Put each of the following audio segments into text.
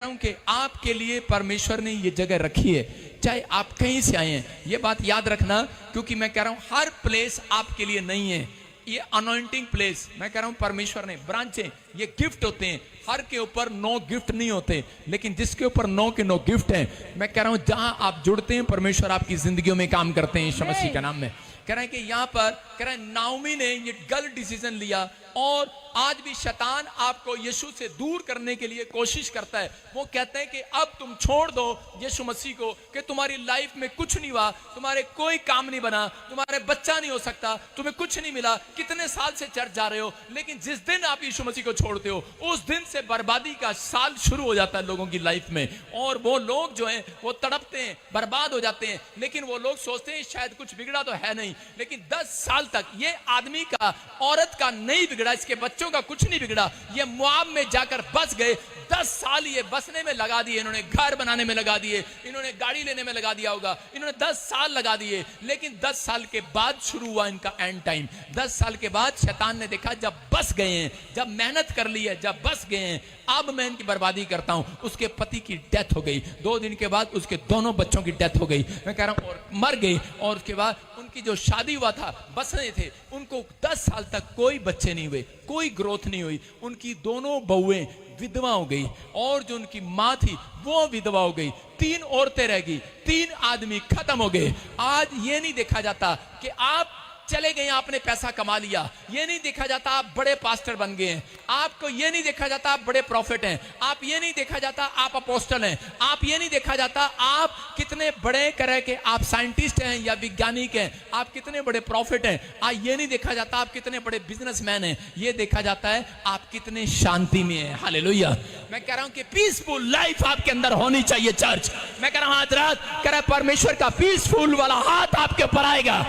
हूं कि आपके लिए परमेश्वर ने ये जगह रखी है, चाहे आप कहीं से आए हैं। ये बात याद रखना, क्योंकि मैं कह रहा हूं हर प्लेस आपके लिए नहीं है। ये अनॉइंटिंग प्लेस मैं कह रहा हूं परमेश्वर ने, ब्रांचें ये गिफ्ट होते हैं। हर के ऊपर 9 गिफ्ट नहीं होते, लेकिन जिसके ऊपर 9 के 9 गिफ्ट हैं, मैं कह रहा हूं जहां आप जुड़ते हैं परमेश्वर आपकी जिंदगियों में काम करते हैं यीशु मसीह के नाम में। कह रहे हैं कि यहां पर कह रहे हैं नाओमी ने ये गलत डिसीजन लिया, और आज भी शैतान आपको यीशु से दूर करने के लिए कोशिश करता है। वो कहते हैं कि अब तुम छोड़ दो यीशु मसीह को, कि तुम्हारी लाइफ में कुछ नहीं हुआ, तुम्हारे कोई काम नहीं बना, तुम्हारे बच्चा नहीं हो सकता, तुम्हें कुछ नहीं मिला, कितने साल से चर्च जा रहे हो। लेकिन जिस दिन आप यीशु मसीह को छोड़ते हो, उस दिन से बर्बादी का साल शुरू हो जाता है लोगों की लाइफ में, और वो लोग जो हैं वो तड़पते हैं, बर्बाद हो जाते हैं। लेकिन वो लोग सोचते हैं शायद कुछ बिगड़ा तो है नहीं, लेकिन 10 साल तक ये आदमी का, औरत का नहीं बिगड़ा, इसके बच्चों का कुछ नहीं बिगड़ा। ये मुआब में जाकर बस गए, 10 साल ये बसने में लगा दिए, इन्होंने घर बनाने में लगा दिए, इन्होंने गाड़ी लेने में लगा दिया होगा, इन्होंने 10 साल लगा दिए। लेकिन 10 साल के बाद शुरू हुआ इनका एंड टाइम। 10 साल के बाद शैतान ने देखा जब बस गए हैं, जब मेहनत कर ली है, जब बस गए हैं, अब मैं इनकी बर्बादी करता हूं। उसके पति की डेथ हो गई, 2 दिन के बाद उसके दोनों बच्चों की डेथ हो गई, मैं कह रहा हूं, और मर गए। और उसके बाद उनकी जो शादी हुआ था, बसने थे, उनको 10 साल तक कोई बच्चे नहीं हुए, कोई ग्रोथ नहीं हुई। उनकी दोनों बहुएं विधवा हो गई, और जो उनकी मां थी वो विधवा हो गई। 3 औरतें रह गई, 3 आदमी खत्म हो गए। आज ये नहीं देखा जाता कि आप चले गए, आपने पैसा कमा लिया, ये नहीं देखा जाता आप बड़े पास्टर बन गए हैं, आपको ये नहीं देखा जाता आप बड़े प्रॉफिट हैं, आप ये नहीं देखा जाता आप अपोस्टल हैं, आप ये नहीं देखा जाता आप कितने बड़े करे के आप साइंटिस्ट हैं या वैज्ञानिक हैं, आप कितने बड़े प्रॉफिट हैं। ये नहीं देखा जाता आप कितने बड़े बिजनेसमैन हैं, ये देखा जाता है आप कितने शांति में हैं। हालेलुया। मैं कह रहा हूं कि पीसफुल लाइफ आपके अंदर होनी चाहिए चर्च। मैं कह रहा हूं आज रात कह रहा परमेश्वर का पीसफुल वाला हाथ आपके ऊपर आएगा,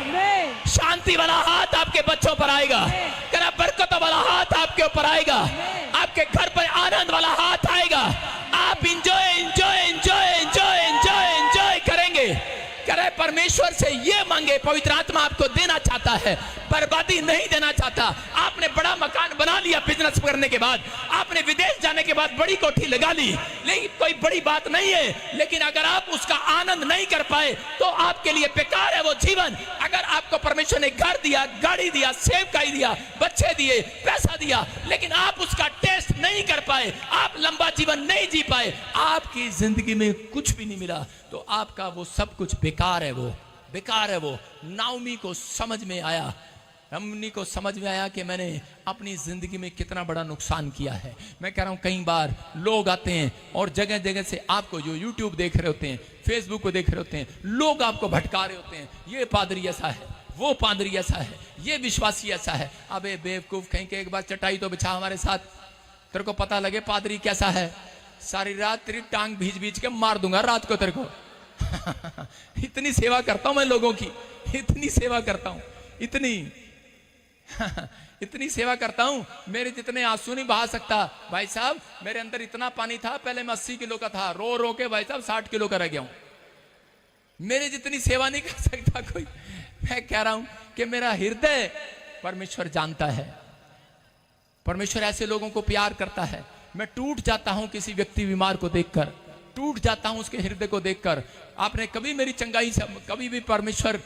शांति वाला हाथ आपके बच्चों पर आएगा, तेरा बरकत वाला हाथ आपके ऊपर आएगा, आपके घर पर आनंद वाला हाथ आएगा। आप enjoy enjoy enjoy enjoy enjoy enjoy करेंगे। करे परमेश्वर से ये मांगे, पवित्र आत्मा आपको देना चाहता है, बर्बादी नहीं देना चाहता। आपने बड़ा मकान बना लिया बिजनेस करने के बाद, आपने विदेश जाने के बाद बड़ी कोठी लगा ली, लेकिन कोई बड़ी बात नहीं है। लेकिन अगर आप उसका आनंद नहीं कर पाए तो आपके लिए बेकार है वो जीवन। अगर आपको परमेश्वर ने घर दिया, गाड़ी दिया, सेवकाई दिया, बच्चे दिए, पैसा दिया, लेकिन आप उसका टेस्ट नहीं कर पाए, आप लंबा जीवन नहीं जी पाए, आपकी जिंदगी में कुछ भी नहीं मिला, तो आपका वो सब कुछ बेकार है, वो बेकार है। वो नाओमी को समझ में आया, हमनी को समझ में आया कि मैंने अपनी जिंदगी में कितना बड़ा नुकसान किया है। मैं कह रहा हूं कई बार लोग आते हैं और जगह जगह से आपको, जो यूट्यूब देख रहे होते हैं, फेसबुक को देख रहे होते हैं, लोग आपको भटका रहे होते हैं, ये पादरी ऐसा है, वो पादरी ऐसा है, ये विश्वासी ऐसा है। अबे बेवकूफ, कहीं के एक बार चटाई तो बिछा हमारे साथ, तेरे को पता लगे पादरी कैसा है। सारी रात तेरी टांग भीज भीज के मार दूंगा रात को तेरे को। इतनी सेवा करता हूं मैं लोगों की, इतनी सेवा करता हूं, इतनी इतनी सेवा करता हूं, मेरे जितने आंसू नहीं बहा सकता। भाई साहब मेरे अंदर इतना पानी था, पहले मैं 80 किलो का था, रो रो के भाई साहब 60 किलो का रह गया हूं। मेरे जितनी सेवा नहीं कर सकता कोई। मैं कह रहा हूं कि मेरा हृदय परमेश्वर जानता है, परमेश्वर ऐसे लोगों को प्यार करता है। मैं टूट जाता हूं किसी व्यक्ति बीमार को देखकर, टूट जाता हूं उसके हृदय को देखकर। आपने कभी मेरी चंगाई से, कभी भी परमेश्वर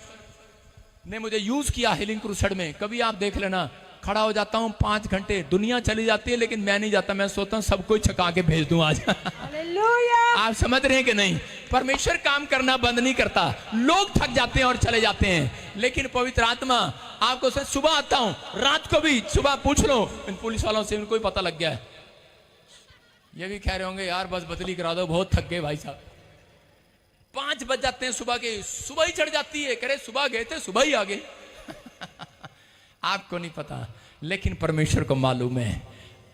ने मुझे यूज किया हीलिंग क्रूसेड में, कभी आप देख लेना, खड़ा हो जाता हूं 5 घंटे, दुनिया चली जाती है लेकिन मैं नहीं जाता। मैं सोचता हूं सबको छका के भेज दूं आज। आप समझ रहे हैं कि नहीं? परमेश्वर काम करना बंद नहीं करता, लोग थक जाते हैं और चले जाते हैं, लेकिन पवित्र आत्मा आपको से सुबह आता हूं, रात को भी, सुबह पूछ लो इन पुलिस वालों से, इनको ही पता लग गया है, ये भी कह रहे होंगे यार बस बदली करा दो, बहुत थक गए भाई साहब। 5 बज जाते हैं सुबह के, सुबह ही चढ़ जाती है, कह रहे सुबह गए थे सुबह ही आ गए। आपको नहीं पता, लेकिन परमेश्वर को मालूम है।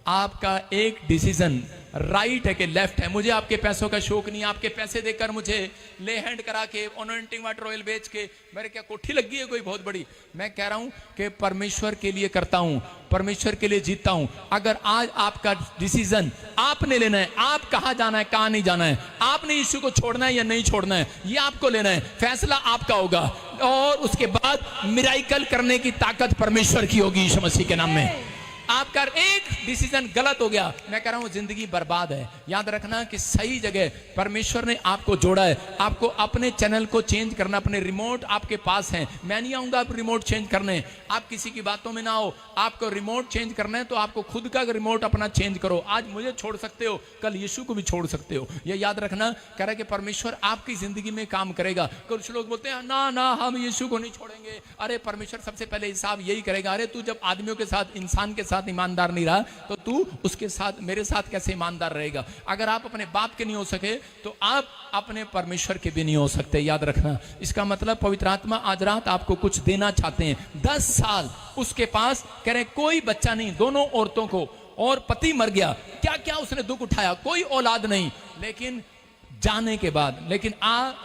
आपका एक डिसीजन राइट है कि लेफ्ट है। मुझे आपके पैसों का शौक नहीं, आपके पैसे देकर मुझे ले हैंड करा के, अनॉइंटिंग वाटर ऑयल बेच के मेरे क्या कोठी लगी है कोई बहुत बड़ी। मैं कह रहा हूं कि परमेश्वर के लिए करता हूं, परमेश्वर के लिए जीता हूं। अगर आज आपका डिसीजन आपने लेना है, आप कहां जाना है कहां नहीं जाना है, आपने यीशु को छोड़ना है या नहीं छोड़ना है, ये आपको लेना है, फैसला आपका होगा। और उसके बाद मिराइकल करने की ताकत परमेश्वर की होगी यीशु मसीह के नाम में। आपका एक डिसीजन गलत हो गया, मैं कह रहा हूं जिंदगी बर्बाद है। याद रखना कि सही जगह परमेश्वर ने आपको जोड़ा है। आपको अपने चैनल को चेंज करना, अपने रिमोट आपके पास हैं। मैं नहीं आऊंगा आप रिमोट चेंज करने, आप किसी की बातों में ना हो। आपको रिमोट चेंज करना है तो आपको खुद का रिमोट अपना चेंज करो। आज मुझे छोड़ सकते हो, कल यीशु को भी छोड़ सकते हो। यह याद रखना, कह रहा है कि परमेश्वर आपकी जिंदगी में काम करेगा। कुछ लोग बोलते हैं ना ना हम यीशु को नहीं छोड़ेंगे। अरे परमेश्वर सबसे पहले हिसाब यही करेगा। अरे तू जब आदमियों के साथ, इंसान के साथ ईमानदार नहीं रहा तो तू उसके साथ, मेरे साथ कैसे ईमानदार रहेगा? अगर आप अपने बाप के नहीं हो सके तो आप अपने परमेश्वर के भी नहीं हो सकते। याद रखना, इसका मतलब पवित्र आत्मा आज रात आपको कुछ देना चाहते हैं। 10 साल उसके पास, कह रहे कोई बच्चा नहीं, दोनों औरतों को, और पति मर गया, क्या क्या उसने दुख उठाया, कोई औलाद नहीं। लेकिन जाने के बाद, लेकिन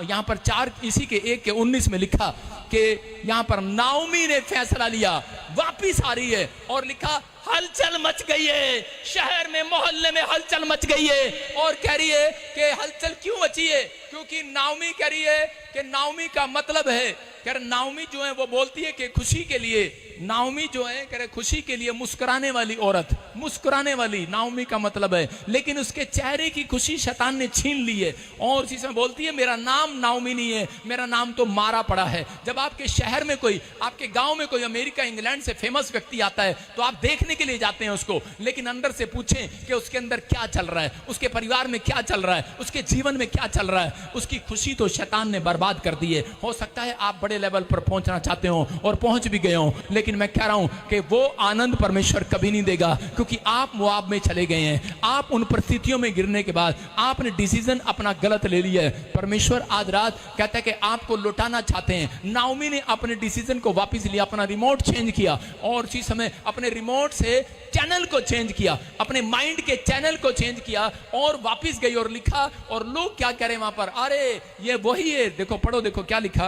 यहां पर 4 इसी के 1 के 19 में लिखा कि यहां पर नाओमी ने फैसला लिया, वापिस आ रही है, और लिखा हलचल मच गई है शहर में, मोहल्ले में हलचल मच गई है। और कह रही है कि हलचल क्यों मची है? क्योंकि नाओमी कह रही है कि नाओमी का मतलब है, कह रहे नाओमी जो है वो बोलती है कि खुशी के लिए, नाओमी जो है कह रहे खुशी के लिए मुस्कुराने वाली औरत, मुस्कुराने वाली नाओमी का मतलब है। लेकिन उसके चेहरे की खुशी शैतान ने छीन ली है, और उसी समय बोलती है मेरा नाम नाओमी नहीं है, मेरा नाम तो मारा पड़ा है। जब आपके शहर में कोई, आपके गांव में कोई अमेरिका इंग्लैंड से फेमस व्यक्ति आता है तो आप देखने के लिए जाते हैं उसको, लेकिन अंदर से पूछें कि उसके अंदर क्या चल रहा है, उसके परिवार में क्या चल रहा है, उसके जीवन में क्या चल रहा है। उसकी खुशी तो शैतान ने बर्बाद कर दी है। हो सकता है आप बड़े लेवल पर पहुंचना चाहते हो और पहुंच भी गए हो, लेकिन मैं कह रहा हूं कि वो आनंद परमेश्वर कभी नहीं देगा, क्योंकि आप मोआब में चले गए हैं। आप उन परिस्थितियों में गिरने के बाद आपने डिसीजन अपना गलत ले लिया है। परमेश्वर आज रात कहता है कि आपको लौटाना चाहते हैं। नाओमी ने अपने डिसीजन को वापस लिया, अपना रिमोट चेंज किया, और उसी समय अपने रिमोट से चैनल को चेंज किया, अपने माइंड के चैनल को चेंज किया, और वापस गई और लिखा। और लोग क्या कह रहे हैं वहां पर, अरे ये वही है, देखो पढ़ो, देखो क्या लिखा।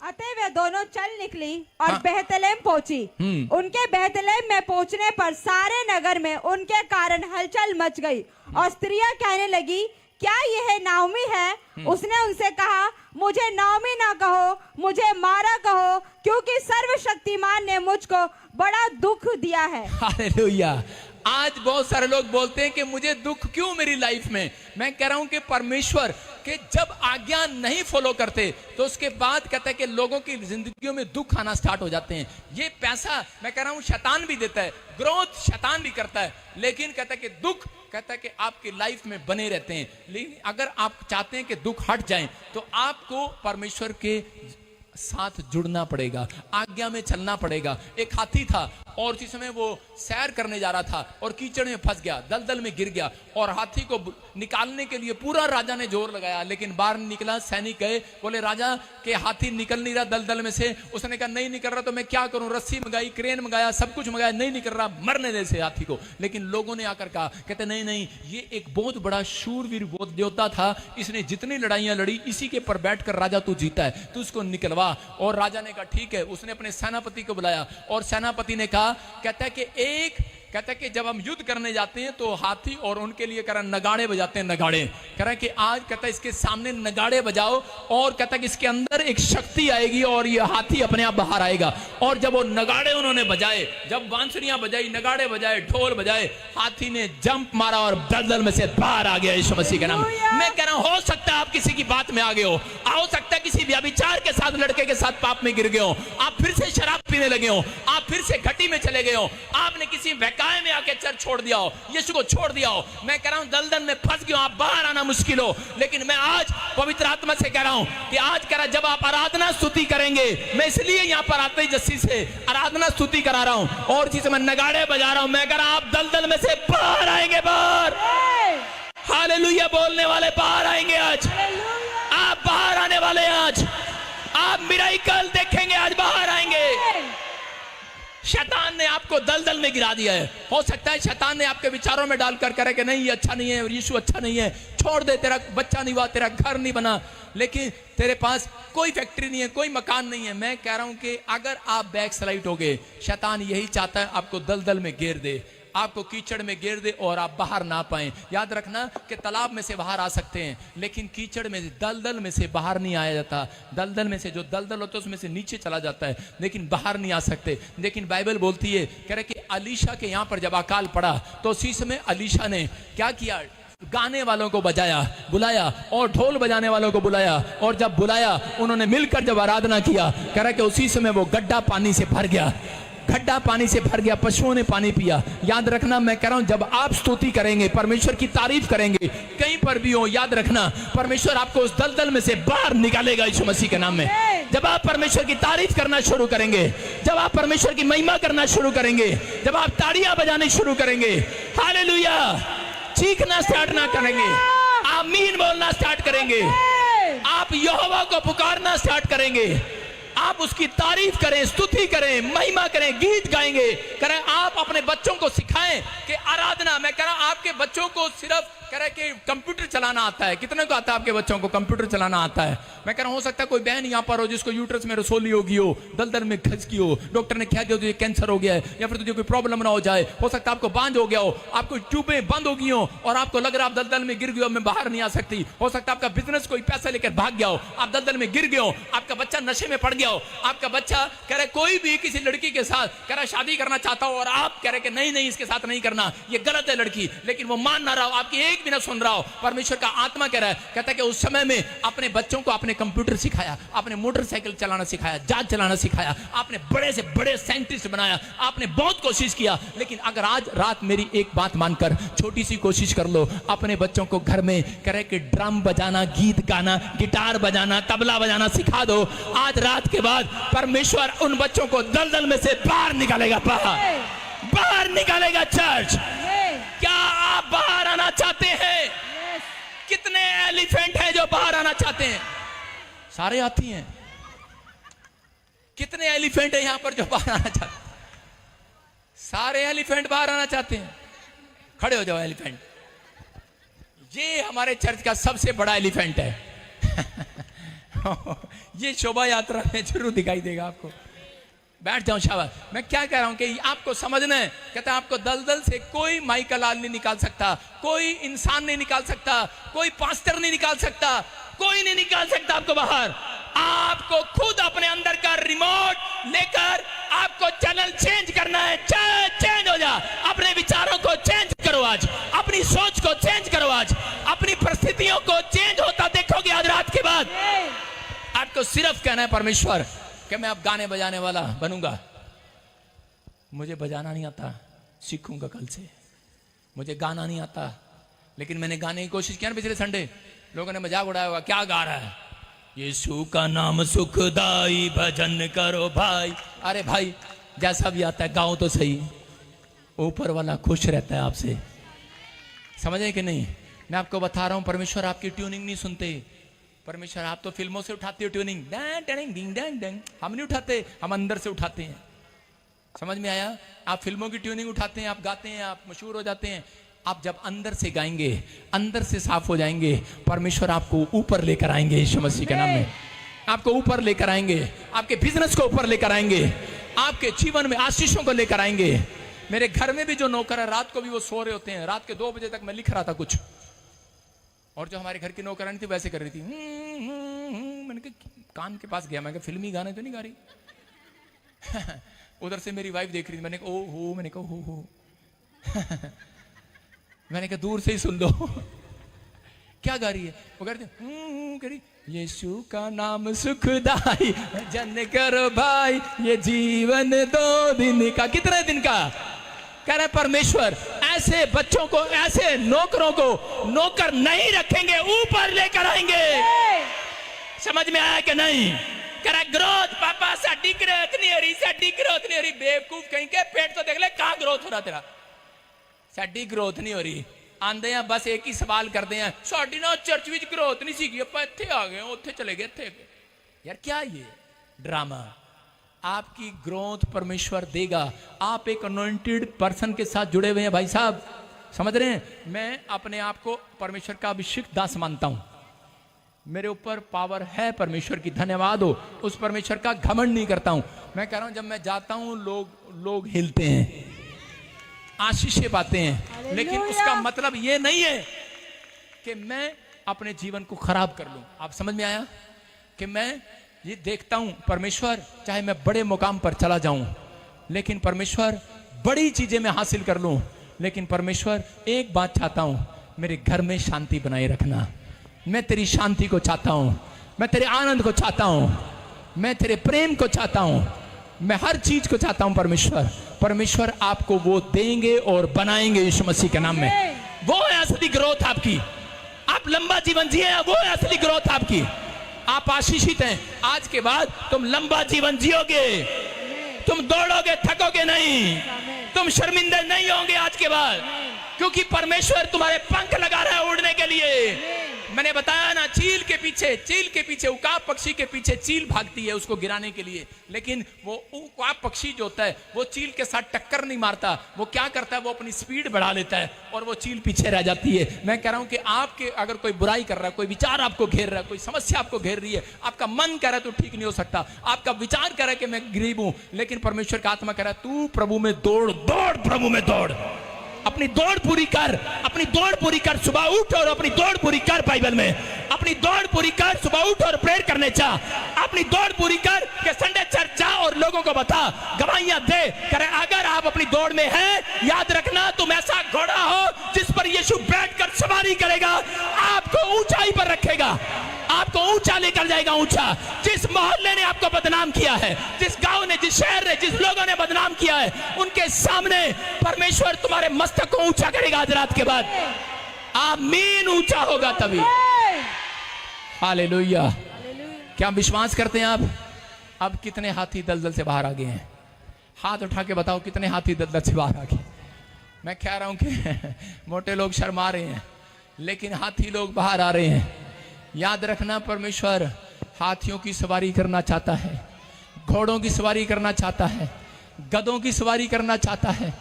अतः वे दोनों चल निकली और बेहतलेम पहुंची। उनके बेहतलेम में पहुंचने पर सारे नगर में उनके कारण हलचल मच गई, और स्त्रियां कहने लगी क्या यह नाओमी है? उसने उनसे कहा मुझे नाओमी ना कहो, मुझे मारा कहो, क्योंकि सर्वशक्तिमान ने मुझको बड़ा दुख दिया है। हालेलुया। आज बहुत सारे लोग बोलते हैं कि मुझे दुख क्यों मेरी लाइफ में। मैं कह रहा हूं कि परमेश्वर के जब आज्ञा नहीं फॉलो करते तो उसके बाद कहता है कि लोगों की जिंदगियों में दुख आना स्टार्ट हो जाते हैं। ये पैसा मैं कह रहा हूं शैतान भी देता है, ग्रोथ शैतान भी करता है, लेकिन कहता है कि दुख, कहता है कि आपकी लाइफ में बने रहते हैं। लेकिन अगर आप चाहते हैं कि दुख हट जाएं तो आपको परमेश्वर के साथ जुड़ना पड़ेगा, आज्ञा में चलना पड़ेगा। एक हाथी था और उसी समय वो सैर करने जा रहा था और कीचड़ में फंस गया, दलदल में गिर गया, और हाथी को निकालने के लिए पूरा राजा ने जोर लगाया, लेकिन बाहर निकला। सैनिक गए, बोले राजा के हाथी निकल नहीं रहा दलदल में से। उसने कहा नहीं निकल रहा तो मैं क्या करूं? रस्सी मंगाई, क्रेन मंगाया, सब कुछ मंगाया, नहीं निकल रहा, मरने दे से हाथी को। लेकिन लोगों ने आकर कहा, कहते नहीं नहीं, ये एक बहुत बड़ा शूरवीर योद्धा था, इसने जितनी लड़ाइयां लड़ी इसी के पर बैठकर राजा तू जीता है, तू उसको निकलवा। और राजा ने कहा ठीक है। उसने अपने सेनापति को बुलाया और सेनापति ने कहा, कहता है कि जब हम युद्ध करने जाते हैं तो हाथी और उनके लिए कह नगाड़े बजाते हैं, नगाड़े। कह रहा कि आज कहता है इसके सामने नगाड़े बजाओ, और कहता है कि इसके अंदर एक शक्ति आएगी और ये हाथी अपने आप बाहर आएगा। और जब वो नगाड़े उन्होंने बजाए, जब बांसुरियां बजाई, नगाड़े बजाए, ढोल बजाए, हाथी ने जंप मारा और दलदल में से बाहर आ गया यीशु मसीह के नाम। मैं कह रहा हूं हो सकता है आप किसी की बात में आ गए हो, हो सकता है किसी व्यभिचार के साथ, लड़के के साथ पाप में गिर गए हो, आप फिर से शराब पीने लगे हो, आप फिर से घटी में चले गए हो, आपने किसी वकाय में आके चर्च छोड़ दिया हो, यीशु को छोड़ दिया हो। मैं कह रहा हूं दलदल में फंस गए हो, आप बाहर आना मुश्किल हो। लेकिन मैं आज पवित्र आत्मा से कह रहा हूं कि आज कह रहा जब आप आराधना स्तुति करेंगे, मैं इसलिए यहां पर आते ही जस्सी से आराधना स्तुति करा रहा हूं और जिसे मैं नगाड़े बजा रहा हूं। मैं कह रहा आप दलदल में से बाहर आएंगे, बाहर। हालेलुया बोलने वाले बाहर आएंगे आज, आप बाहर आने वाले आज, आप मिराकल देखेंगे, आज बाहर आएंगे। शैतान ने आपको दलदल में गिरा दिया है। हो सकता है शैतान ने आपके विचारों में डालकर करे कि नहीं ये अच्छा नहीं है, यीशु अच्छा नहीं है, छोड़ दे, तेरा बच्चा नहीं हुआ, तेरा घर नहीं बना, लेकिन तेरे पास कोई फैक्ट्री नहीं है, कोई मकान नहीं है। मैं कह रहा हूं कि अगर आप बैक स्लाइड हो गए, शैतान यही चाहता है आपको दलदल में घेर दे। आपको कीचड़ में गिर दे और आप बाहर ना पाए। याद रखना कि तालाब में से बाहर आ सकते हैं, लेकिन कीचड़ में, दलदल में से बाहर नहीं आया जाता। दलदल में से, जो दलदल होता है उसमें से नीचे चला जाता है, लेकिन बाहर नहीं आ सकते। लेकिन बाइबल बोलती है, कह रहे कि अलीशा के यहाँ पर जब अकाल पड़ा तो उसी समय अलीशा ने क्या किया, गाने वालों को बजाया, बुलाया, और ढोल बजाने वालों को बुलाया, और जब बुलाया उन्होंने मिलकर जब आराधना किया, कह रहा कि उसी समय वो गड्ढा पानी से भर गया, गड्ढा पानी से भर गया, पशुओं ने पानी पिया। याद रखना, मैं कह रहा हूं, जब आप स्तुति करेंगे, परमेश्वर की तारीफ करेंगे, कहीं पर भी हो, याद रखना परमेश्वर आपको उस दलदल में से बाहर निकालेगा यीशु मसीह के नाम में। जब आप परमेश्वर की तारीफ करना शुरू करेंगे, जब आप परमेश्वर की महिमा करना शुरू करेंगे, जब आप ताड़ियां बजाने शुरू करेंगे, हालेलुया, चीखना स्टार्ट ना करेंगे, आमीन बोलना स्टार्ट करेंगे, आप यहोवा को पुकारना स्टार्ट करेंगे, आप उसकी तारीफ करें, स्तुति करें, महिमा करें, गीत गाएंगे, करें। आप अपने बच्चों को सिखाएं कि आराधना, मैं कह रहा हूं आपके बच्चों को सिर्फ कह रहा है कि कंप्यूटर चलाना आता है। कितने को आता है आपके बच्चों को कंप्यूटर चलाना आता है? मैं कह रहा हूं हो सकता है कोई बहन यहाँ पर हो जिसको यूट्रस में रसोली होगी हो, दलदल में खसकी हो, डॉक्टर ने कह दिया तुझे कैंसर हो गया है, या फिर तुझे कोई प्रॉब्लम ना हो जाए, हो सकता है आपको बांझ हो गया हो, आपको ट्यूबें बंद हो गई हो और आपको लग रहा है आप दलदल में गिर गए हो, मैं बाहर नहीं आ सकती। हो सकता है आपका बिजनेस कोई पैसा लेकर भाग गया हो, आप दलदल में गिर गए हो, आपका बच्चा नशे में पड़ गया हो, आपका बच्चा कह रहे कोई भी किसी लड़की के साथ कह रहा शादी करना चाहता हो और आप कह रहे कि नहीं नहीं इसके साथ नहीं करना, ये गलत है लड़की, लेकिन वो मान ना रहा हो, आपकी एक भी ना सुन रहा हो। परमेश्वर का आत्मा कह रहा है, कहता है कि उस समय में अपने बच्चों को आपने कंप्यूटर सिखाया, आपने मोटरसाइकिल चलाना सिखाया, जहाज चलाना सिखाया, आपने बड़े से बड़े साइंटिस्ट बनाया, आपने बहुत कोशिश किया। लेकिन अगर आज रात मेरी एक बात मानकर छोटी सी कोशिश कर लो, अपने बच्चों को घर में कह रहे कि ड्रम बजाना, गीत गाना, गिटार बजाना, तबला बजाना सिखा दो, आज रात के बाद परमेश्वर उन बच्चों को दलदल में से बाहर निकालेगा, बाहर निकालेगा। चर्च, क्या आप बाहर आना चाहते हैं? कितने एलिफेंट हैं जो बाहर आना चाहते हैं? सारे आती हैं। कितने एलिफेंट हैं यहां पर जो बाहर आना चाहते हैं? सारे एलिफेंट बाहर आना चाहते हैं। खड़े हो जाओ एलिफेंट। ये हमारे चर्च का सबसे बड़ा एलिफेंट है। ये शोभा यात्रा में जरूर दिखाई देगा आपको। बैठ जाओ, शाबाश। मैं क्या कह रहा हूं कि आपको समझना है, कहता है आपको दलदल से कोई माइकल लाल नहीं निकाल सकता, कोई इंसान नहीं निकाल सकता, कोई पास्टर नहीं निकाल सकता, कोई नहीं निकाल सकता आपको बाहर। आपको खुद अपने अंदर का रिमोट लेकर आपको चैनल चेंज करना है। चेंज हो जा, अपने विचारों को चेंज करो, आज अपनी सोच को चेंज करो, आज अपनी परिस्थितियों को चेंज होता देखोगे आज रात के बाद। आपको सिर्फ कहना है परमेश्वर कि मैं अब गाने बजाने वाला बनूंगा। मुझे बजाना नहीं आता, सीखूंगा कल से। मुझे गाना नहीं आता, लेकिन मैंने गाने की कोशिश किया ना पिछले संडे, लोगों ने मजाक उड़ाया होगा, क्या गा रहा है? यीशु का नाम सुखदाई, भजन करो भाई। अरे भाई, जैसा भी आता है गाओ तो सही, ऊपर वाला खुश रहता है आपसे। समझे कि नहीं? मैं आपको बता रहा हूं, परमेश्वर आपकी ट्यूनिंग नहीं सुनते। परमेश्वर, आप तो फिल्मों से उठाते हो ट्यूनिंग, हम नहीं उठाते, हम अंदर से उठाते हैं। समझ में आया? आप फिल्मों की ट्यूनिंग उठाते हैं, आप गाते हैं, आप मशहूर हो जाते हैं। आप जब अंदर से गाएंगे, अंदर से साफ हो जाएंगे, परमेश्वर आपको ऊपर लेकर आएंगे यीशु मसीह के नाम में। आपको ऊपर लेकर आएंगे, आपके बिजनेस को ऊपर लेकर आएंगे, आपके जीवन में आशीषों को लेकर आएंगे। मेरे घर में भी जो नौकर है, रात को भी वो सो रहे होते हैं, रात के 2 बजे तक मैं लिख रहा था कुछ, और जो हमारे घर की नौकरानी थी वैसे कर रही थी। मैंने कहा कान के पास गया, मैं कहा फिल्मी गाने तो नहीं गा रही? उधर से मेरी वाइफ देख रही थी, मैंने कहा ओ हो, मैंने कहा हो। मैंने कहा दूर से ही सुन लो। क्या गा रही है? वो कह रही यीशु का नाम सुखदाई, जन करो भाई, ये जीवन 2 दिन का। कितने दिन का? कह रहे परमेश्वर ऐसे बच्चों को, ऐसे नौकरों को नौकर नहीं रखेंगे, ऊपर लेकर आएंगे। समझ में आया कि नहीं? कह रहा ग्रोथ पापा, साडी ग्रोथ नहीं हो रही, साडी ग्रोथ नहीं हो रही। बेवकूफ कहीं के, पेट तो देख ले कहां ग्रोथ हो रहा तेरा। साडी ग्रोथ नहीं हो रही। आंदे हैं बस एक ही सवाल करते हैं, साडी ना चर्च विच ग्रोथ नहीं सीखी, आप इत्थे आ गए, उत्थे चले गए, इत्थे। यार क्या ये ड्रामा? आपकी ग्रोथ परमेश्वर देगा। आप एक अनॉइंटेड पर्सन के साथ जुड़े हुए हैं भाई साहब, समझ रहे हैं? मैं अपने आप को परमेश्वर का अभिषिक्त दास मानता हूं। मेरे ऊपर पावर है परमेश्वर की, धन्यवाद हो। उस परमेश्वर का घमंड नहीं करता हूं। मैं कह रहा हूं जब मैं जाता हूं लोग हिलते हैं। आशीषें पाते हैं, लेकिन उसका मतलब ये नहीं है कि मैं अपने जीवन को खराब कर लूं। आप समझ में आया कि मैं ये देखता हूं परमेश्वर, चाहे मैं बड़े मुकाम पर चला जाऊं, लेकिन परमेश्वर बड़ी चीजें मैं हासिल कर लूं, लेकिन परमेश्वर एक बात चाहता हूं, मेरे घर में शांति बनाए रखना। मैं तेरी शांति को चाहता हूं, मैं तेरे आनंद को चाहता हूं, मैं तेरे प्रेम को चाहता हूं, मैं हर चीज को चाहता हूं परमेश्वर। परमेश्वर आपको वो देंगे और बनाएंगे यीशु मसीह के नाम में। वो है असली ग्रोथ आपकी। आप लंबा जीवन जिए, वो है असली ग्रोथ आपकी। आप आशीषित हैं। आज के बाद तुम लंबा जीवन जियोगे, तुम दौड़ोगे, थकोगे नहीं, तुम शर्मिंदे नहीं होंगे आज के बाद, क्योंकि परमेश्वर तुम्हारे पंख लगा रहा है उड़ने के लिए। मैंने बताया ना, चील के पीछे उकाब पक्षी के पीछे चील भागती है उसको गिराने के लिए, लेकिन वो उकाब पक्षी जो होता है वो चील के साथ टक्कर नहीं मारता। वो क्या करता है, वो अपनी स्पीड बढ़ा लेता है और वो चील पीछे रह जाती है। मैं कह रहा हूं कि आपके अगर कोई बुराई कर रहा है, कोई विचार आपको घेर रहा है, कोई समस्या आपको घेर रही है, आपका मन कह रहा है तो ठीक नहीं हो सकता, आपका विचार कह रहा है कि मैं गरीब हूं, लेकिन परमेश्वर का आत्मा कह रहा है तू प्रभु में दौड़, प्रभु में दौड़, अपनी दौड़ पूरी कर, अपनी दौड़ पूरी कर। सुबह उठ और अपनी दौड़ पूरी कर। बाइबल में अपनी दौड़ पूरी कर, सुबह उठ और प्रेयर करने चाह, अपनी दौड़ पूरी कर कि संडे चर्च जा और लोगों को बता, गवाहियां दे। करे अगर आप अपनी दौड़ में हैं, याद रखना तुम ऐसा घोड़ा हो जिस पर यीशु बैठकर सवारी करेगा, आपको ऊंचाई पर रखेगा, आपको ऊंचा लेकर जाएगा, ऊंचा। जिस मोहल्ले ने आपको बदनाम किया है, जिस गांव ने, जिस शहर ने, जिस लोगों ने बदनाम किया है, उनके सामने परमेश्वर तुम्हारे मस्तक को ऊंचा करेगा आज रात के बाद। आमीन, ऊंचा होगा तभी। हालेलुया। क्या विश्वास करते हैं आप? अब कितने हाथी दलदल से बाहर आ गए हैं? हाथ उठा के बताओ कितने हाथी दलदल से बाहर आ गए। मैं कह रहा हूं कि मोटे लोग शर्मा रहे हैं, लेकिन हाथी लोग बाहर आ रहे हैं। याद रखना, परमेश्वर हाथियों की सवारी करना चाहता है, घोड़ों की सवारी करना चाहता है, गधों की सवारी करना चाहता है।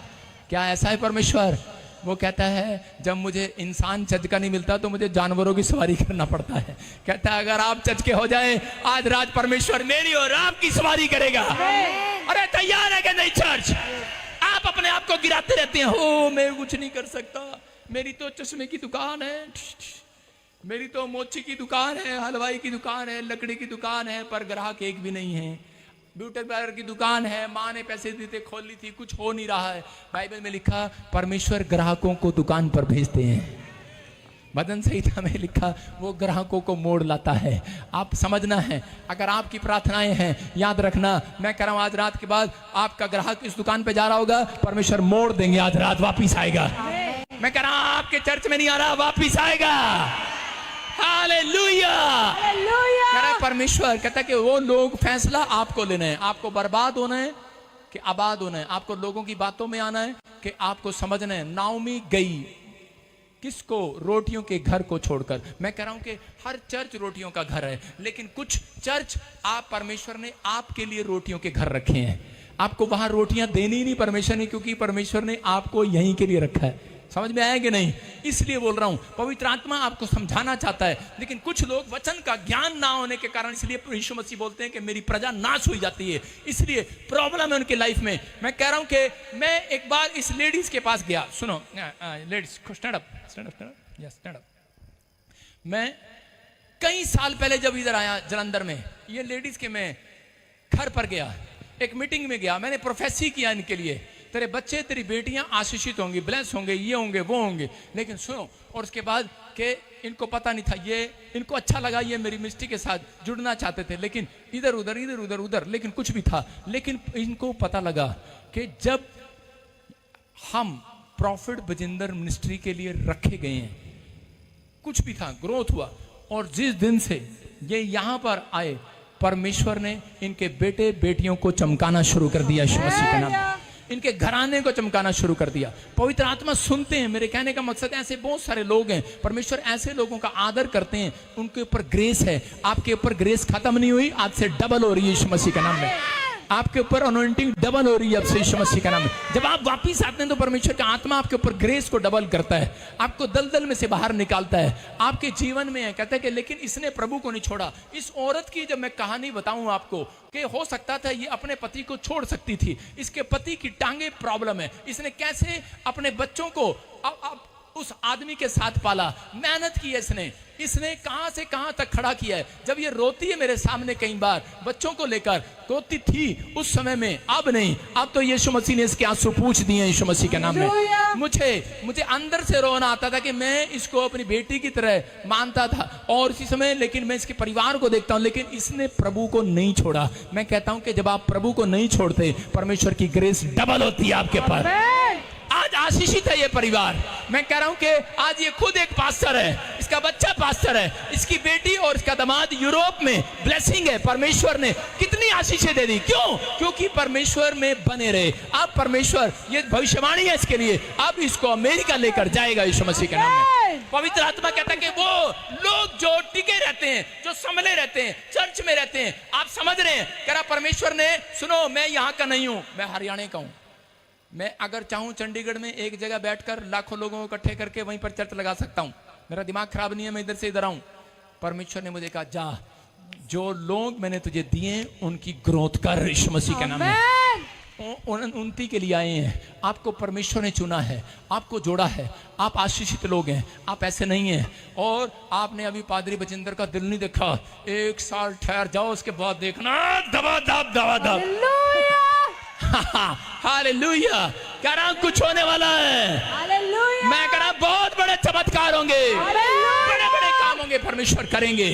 क्या ऐसा है परमेश्वर? वो कहता है जब मुझे इंसान चज का नहीं मिलता तो मुझे जानवरों की सवारी करना पड़ता है। कहता है अगर आप चज के हो जाए, आज रात परमेश्वर मेरी और आपकी सवारी करेगा। अरे तैयार है कि नहीं चर्च? आप अपने आप को गिराते रहते हैं, हो मैं कुछ नहीं कर सकता, मेरी तो चश्मे की दुकान है, मेरी तो मोची की दुकान है, हलवाई की दुकान है, लकड़ी की दुकान है, पर ग्राहक एक भी नहीं है। ब्यूटी पार्लर की दुकान है, माँ ने पैसे देते खोल ली थी, कुछ हो नहीं रहा है। बाइबल में लिखा परमेश्वर ग्राहकों को दुकान पर भेजते हैं। भजन संहिता में लिखा वो ग्राहकों को मोड़ लाता है। आप समझना है, अगर आपकी प्रार्थनाएं हैं, याद रखना, मैं कह रहा हूं आज रात के बाद आपका ग्राहक इस दुकान पे जा रहा होगा, परमेश्वर मोड़ देंगे, आज रात वापिस आएगा। मैं कह रहा हूं आपके चर्च में नहीं आ रहा, वापिस आएगा। हालेलुया। कह रहा परमेश्वर, कहता है कि वो लोग, फैसला आपको लेना है, आपको बर्बाद होना है कि आबाद होना है, आपको लोगों की बातों में आना है कि आपको समझना है। नाओमी गई किसको? रोटियों के घर को छोड़कर। मैं कह रहा हूं कि हर चर्च रोटियों का घर है, लेकिन कुछ चर्च आप परमेश्वर ने आपके लिए रोटियों के घर रखे हैं। आपको वहां रोटियां देनी ही नहीं परमेश्वर ने, क्योंकि परमेश्वर ने आपको यहीं के लिए रखा है। समझ में आया कि नहीं? इसलिए बोल रहा हूं, पवित्र आत्मा आपको समझाना चाहता है, लेकिन कुछ लोग वचन का ज्ञान ना होने के कारण, इसलिए यीशु मसीह बोलते हैं कि मेरी प्रजा नाश हो जाती है, इसलिए प्रॉब्लम है उनकी लाइफ में। मैं कह रहा हूं कि मैं एक बार इस लेडीज के पास गया। सुनो ladies, stand up, stand up, yes stand up. मैं कई साल पहले जब इधर आया जलंधर में, ये लेडीज के मैं घर पर गया, एक मीटिंग में गया, मैंने प्रोफेसी किया इनके लिए, तेरे बच्चे, तेरी बेटियां आशीषित होंगी, ब्लेस होंगे, ये होंगे, वो होंगे। लेकिन सुनो, और उसके बाद कि इनको पता नहीं था, ये इनको अच्छा लगा, ये मेरी मिनिस्ट्री के साथ जुड़ना चाहते थे, लेकिन इधर उधर, लेकिन कुछ भी था। लेकिन इनको पता लगा कि जब हम प्रॉफिट बजिंदर मिनिस्ट्री के लिए रखे गए हैं, कुछ भी था, ग्रोथ हुआ, और जिस दिन से ये यहां पर आए, परमेश्वर ने इनके बेटे बेटियों को चमकाना शुरू कर दिया, यीशु मसीह के नाम, इनके घराने को चमकाना शुरू कर दिया। पवित्र आत्मा सुनते हैं। मेरे कहने का मकसद, ऐसे बहुत सारे लोग हैं, परमेश्वर ऐसे लोगों का आदर करते हैं, उनके ऊपर ग्रेस है। आपके ऊपर ग्रेस खत्म नहीं हुई, आज से डबल हो रही है यीशु मसीह के नाम में। आपके ऊपर अनॉइंटिंग डबल हो रही है अब से यीशु मसीह का नाम में। जब आप वापिस आते हैं तो परमेश्वर का आत्मा आपके ऊपर ग्रेस को डबल करता है, आपको दलदल में से बाहर निकालता है, आपके जीवन में है। कहता है कि लेकिन इसने प्रभु को नहीं छोड़ा। इस औरत की जब मैं कहानी बताऊं आपको कि हो सकता था ये अपने पति को छोड़ सकती थी, इसके पति की टांगे प्रॉब्लम है, इसने कैसे अपने बच्चों को उस आदमी के साथ पाला, मेहनत की है इसने कहां से कहां तक खड़ा किया है। जब ये रोती है मेरे सामने कई बार बच्चों को लेकर, रोती थी उस समय में, अब नहीं। अब तो यीशु मसीह ने इसके आंसू पूछ दिए यीशु मसीह के नाम में। मुझे अंदर से रोना आता था कि मैं इसको अपनी बेटी की तरह मानता था और इसी समय लेकिन मैं इसके परिवार को देखता हूं, लेकिन इसने प्रभु को नहीं छोड़ा। मैं कहता हूं कि जब आप प्रभु को नहीं छोड़ते, परमेश्वर की ग्रेस डबल होती है आपके पास। आज आशीषित है ये परिवार। मैं कह रहा हूं कि आज ये खुद एक पास्टर है, इसका बच्चा पास्टर है, इसकी बेटी और इसका दामाद यूरोप में ब्लेसिंग है। परमेश्वर ने कितनी आशीषें दे दी, क्यों? क्योंकि परमेश्वर में बने रहे। अब परमेश्वर, ये भविष्यवाणी है इसके लिए, अब इसको अमेरिका लेकर जाएगा यीशु मसीह के नाम में। पवित्र आत्मा कहता है कि वो लोग जो टिके रहते हैं, जो संभले रहते हैं, चर्च में रहते हैं, आप समझ रहे हैं, कह रहा परमेश्वर ने, सुनो मैं यहाँ का नहीं हूं, मैं हरियाणा का हूं। मैं अगर चाहूं चंडीगढ़ में एक जगह बैठकर लाखों लोगों को इकट्ठे करके वहीं पर चर्च लगा सकता हूं। मेरा दिमाग खराब नहीं है, मैं इधर से इधर आऊं। परमेश्वर ने मुझे कहा जा, जो लोग मैंने तुझे दिए उनकी ग्रोथ कर यीशु मसीह के नाम में। उन्नति के लिए आए हैं, आपको परमेश्वर ने चुना है, आपको जोड़ा है, आप आशीषित लोग हैं, आप ऐसे नहीं हैं। और आपने अभी पादरी बजिंदर का दिल नहीं देखा, 1 साल ठहर जाओ, उसके बाद देखना दबा दब। हालेलुया, कह रहा हूं कुछ होने वाला है। हालेलुया, मैं कह रहा हूं बहुत बड़े चमत्कार होंगे, बड़े बड़े काम होंगे, परमेश्वर करेंगे।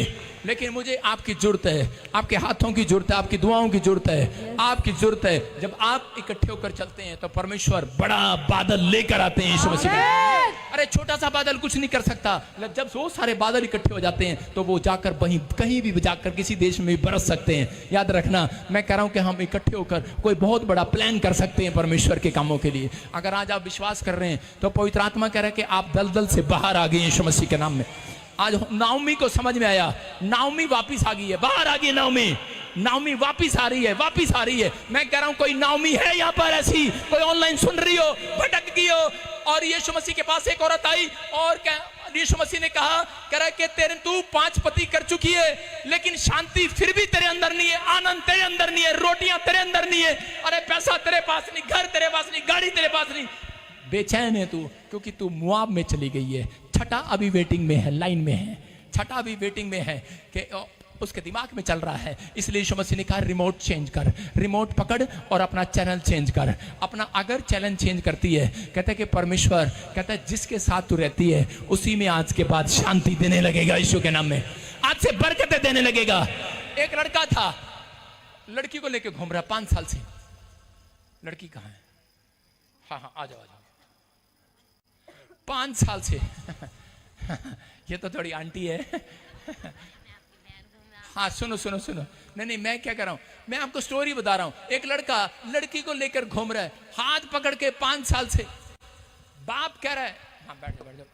लेकिन मुझे आपकी जरूरत है, आपके हाथों की जरूरत है, आपकी दुआओं की जरूरत है, आपकी जरूरत है। जब आप इकट्ठे होकर चलते हैं तो परमेश्वर बड़ा बादल लेकर आते हैं यीशु मसीह। अरे छोटा सा बादल कुछ नहीं कर सकता, जब वो सारे बादल इकट्ठे हो जाते हैं तो वो जाकर वहीं कहीं भी जाकर किसी देश में भी बरस सकते हैं। याद रखना, मैं कह रहा हूं कि हम इकट्ठे होकर कोई बहुत बड़ा प्लान कर सकते हैं परमेश्वर के कामों के लिए। अगर आज आप विश्वास कर रहे हैं तो पवित्र आत्मा कह रहा है कि आप दलदल से बाहर आ गए यीशु मसीह के नाम में। आज नाओमी को समझ में आया, नाओमी वापिस आ गई है, बाहर आ गई नाओमी वापिस आ रही है। मैं कह रहा हूं कोई नाओमी है यहाँ पर ऐसी, कोई ऑनलाइन सुन रही हो, भटक गई हो, और यीशु मसीह के पास एक औरत आई और यीशु मसीह ने कहा, कह रहा है कि तू 5 पति कर चुकी है लेकिन शांति फिर भी तेरे अंदर नहीं है, आनंद तेरे अंदर नहीं है, रोटियां तेरे अंदर नहीं है, अरे पैसा तेरे पास नहीं, घर तेरे पास नहीं, गाड़ी तेरे पास नहीं, बेचैन है तू क्योंकि तू मुआब में चली गई है। छठा अभी वेटिंग में है, लाइन में है, छठा अभी वेटिंग में है कि उसके दिमाग में चल रहा है। इसलिए यीशु मसीह ने कहा रिमोट चेंज कर, रिमोट पकड़ और अपना चैनल चेंज कर। अपना अगर चैनल चेंज करती है, कहता है कि परमेश्वर कहता है जिसके साथ तू रहती है उसी में आज के बाद शांति देने लगेगा यीशु के नाम में, आज से बरकतें देने लगेगा। एक लड़का था, लड़की को लेके घूम रहा 5 साल से। लड़की कहाँ है? हाँ आ जाओ 5 साल से ये तो थोड़ी आंटी है। हाँ सुनो, नहीं मैं क्या कर रहा हूं, मैं आपको स्टोरी बता रहा हूं। एक लड़का लड़की को लेकर घूम रहा है, हाथ पकड़ के 5 साल से। बाप कह रहा है, हाँ बैठ जाओ।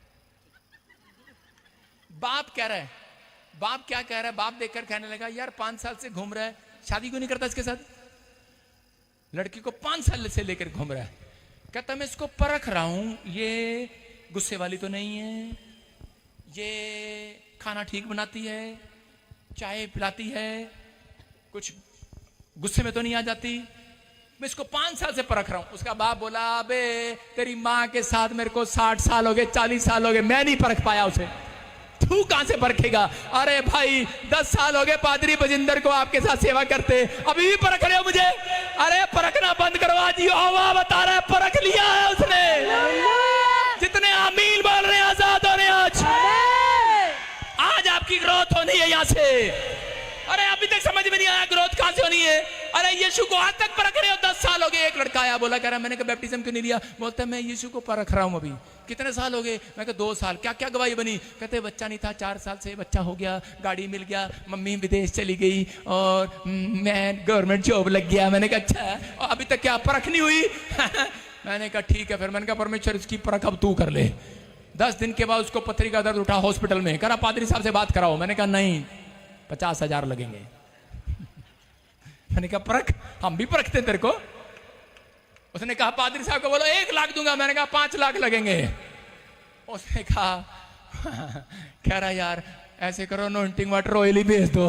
बाप कह रहा है, बाप क्या कह रहा है, बाप देखकर कहने लगा यार 5 साल से घूम रहा है, शादी क्यों नहीं करता इसके साथ? लड़की को 5 साल से लेकर घूम रहा है। कहता मैं इसको परख रहा हूं, ये गुस्से वाली तो नहीं है, ये खाना ठीक बनाती है, चाय पिलाती है, कुछ गुस्से में तो नहीं आ जाती, मैं इसको 5 साल से परख रहा हूं। उसका बाप बोला अबे तेरी माँ के साथ मेरे को 60 साल हो गए, 40 साल हो गए, मैं नहीं परख पाया उसे, तू कहां से परखेगा? अरे भाई 10 साल हो गए पादरी बजिंदर को आपके साथ सेवा करते, अभी भी परख रहे हो मुझे? अरे परखना बंद करो, आज यहोवा बता रहा है परख लिया है उसने। जितने आमीन बोल रहे हैं आजाद हो रहे हैं। आज आपकी ग्रोथ होनी है यहाँ से। अरे अभी तक समझ में नहीं आया ग्रोथ कहां से होनी है? अरे यीशु को आज तक परख रहे हो, 10 साल हो गए। एक लड़का आया बोला कह रहा मैंने कहा बैप्टिज्म क्यों नहीं लिया? बोलता है मैं यीशु को परख रहा हूं अभी। कितने साल हो गए? मैं कहा 2 साल। क्या क्या गवाही बनी? कहते बच्चा नहीं था, 4 साल से बच्चा हो गया, गाड़ी मिल गया, मम्मी विदेश चली गई और मैं गवर्नमेंट जॉब लग गया। मैंने कहा अच्छा, अभी तक क्या परख नहीं हुई? मैंने कहा ठीक है। फिर मैंने कहा परमेश्वर इसकी परख अब तू कर ले। 10 दिन के बाद उसको पथरी का दर्द उठा हॉस्पिटल में, कह रहा पादरी साहब से बात कराओ। मैंने कहा नहीं, 50,000 लगेंगे। मैंने कहा परख, हम भी परखते तेरे को। उसने कहा पादरी साहब को बोलो 1 लाख दूंगा। मैंने कहा 5 लाख लगेंगे। उसने कहा कह रहा यार ऐसे करो, अनॉइंटिंग वाटर ऑयल ही भेज दो।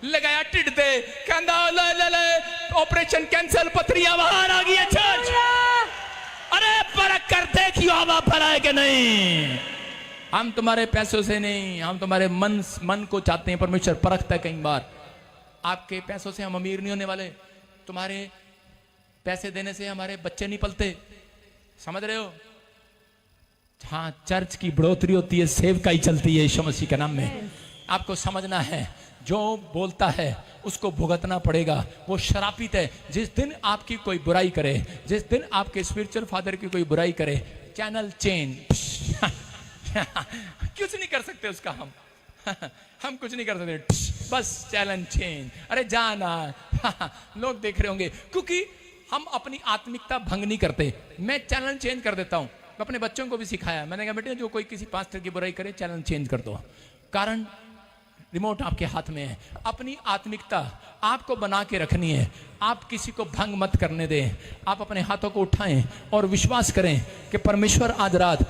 लगाया टिड्डे, कहंदा ले ऑपरेशन कैंसिल, पथरियां बाहर आ गई है चर्च। अरे परख कर देखियो हवा भरा है कि नहीं। हम तुम्हारे पैसों से नहीं, हम तुम्हारे मन को चाहते हैं। परमेश्वर परखता है। कई बार आपके पैसों से हम अमीर नहीं होने वाले, तुम्हारे पैसे देने से हमारे बच्चे नहीं पलते, समझ रहे हो। हाँ, चर्च की बढ़ोतरी होती है, सेवकाई चलती है यीशु मसीह के नाम में। आपको समझना है, जो बोलता है उसको भुगतना पड़ेगा। वो श्रापित है। जिस दिन आपकी कोई बुराई करे, जिस दिन आपके स्पिरिचुअल फादर की कोई बुराई करे, चैनल चेंज। कुछ नहीं कर सकते उसका हम कुछ नहीं कर सकते, बस चैनल चेंज। अरे जाना लोग देख रहे होंगे, क्योंकि हम अपनी आत्मिकता भंग नहीं करते। मैं चैनल चेंज कर देता हूं। अपने बच्चों को भी सिखाया, मैंने कहा बेटे जो कोई किसी पास्टर की बुराई करे चैनल चेंज कर दो। कारण रिमोट आपके हाथ में है। अपनी आत्मिकता आपको बना के रखनी है। आप किसी को भंग मत करने दें। आप अपने हाथों को उठाएं और विश्वास करें कि परमेश्वर आज रात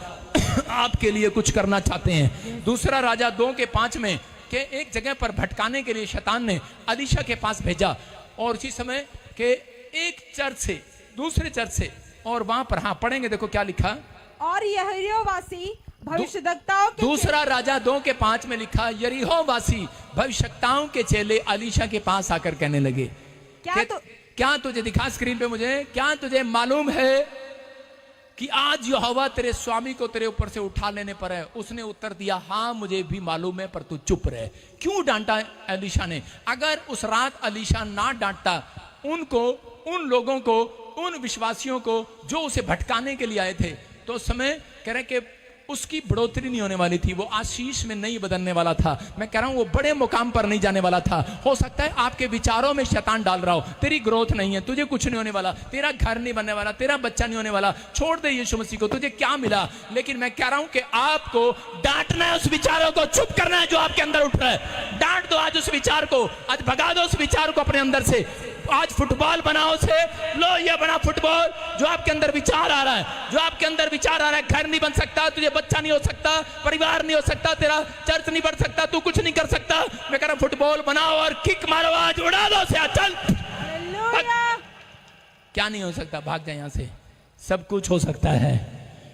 आपके लिए कुछ करना चाहते हैं। दूसरा राजा 2:5 में कि एक जगह पर भटकाने के लिए शैतान ने अलीशा के पास भेजा, और उसी समय के एक चर्च से दूसरे चर्च से, और वहां पर हाँ पढ़ेंगे, देखो क्या लिखा। और यरीहोवासी भविष्यद्वक्ताओं के दूसरा राजा 2:5 में लिखा, यरीहोवासी भविष्यद्वक्ताओं के चेले अलीशा के पास आकर कहने लगे, क्या तुझे दिखा स्क्रीन पे मुझे, क्या तुझे मालूम है कि आज यहोवा तेरे स्वामी को तेरे ऊपर से उठा लेने पर है। उसने उत्तर दिया, हाँ मुझे भी मालूम है, पर तू चुप रहे। क्यों डांटा अलीशा ने? अगर उस रात अलीशा ना डांटता उनको, उन लोगों को, उन विश्वासियों को जो उसे भटकाने के लिए आए थे, तो उस समय कह रहे कि उसकी बढ़ोतरी नहीं होने वाली थी। वो आशीष में नहीं बदलने वाला था। मैं कह रहा हूं वो बड़े मुकाम पर नहीं जाने वाला था। हो सकता है आपके विचारों में शैतान डाल रहा हो, तेरी ग्रोथ नहीं है, तुझे कुछ नहीं होने वाला, तेरा घर नहीं बनने वाला, तेरा बच्चा नहीं होने वाला, छोड़ दे यीशु मसीह को, तुझे क्या मिला। लेकिन मैं कह रहा हूं कि आपको डांटना है उस विचारों को, चुप करना है जो आपके अंदर उठ रहा है। डांट दो आज उस विचार को, आज भगा दो उस विचार को अपने अंदर से। आज फुटबॉल बनाओ से, लो ये बना फुटबॉल। जो आपके अंदर विचार आ रहा है, जो आपके अंदर विचार आ रहा है, घर नहीं बन सकता, तुझे बच्चा नहीं हो सकता, परिवार नहीं हो सकता, तेरा चर्च नहीं बढ़ सकता, तू कुछ नहीं कर सकता, मैं कह रहा हूं फुटबॉल बनाओ और किक मारो, आज उड़ा दो से, चल। क्या नहीं हो सकता? भाग जाए यहां से। सब कुछ हो सकता है।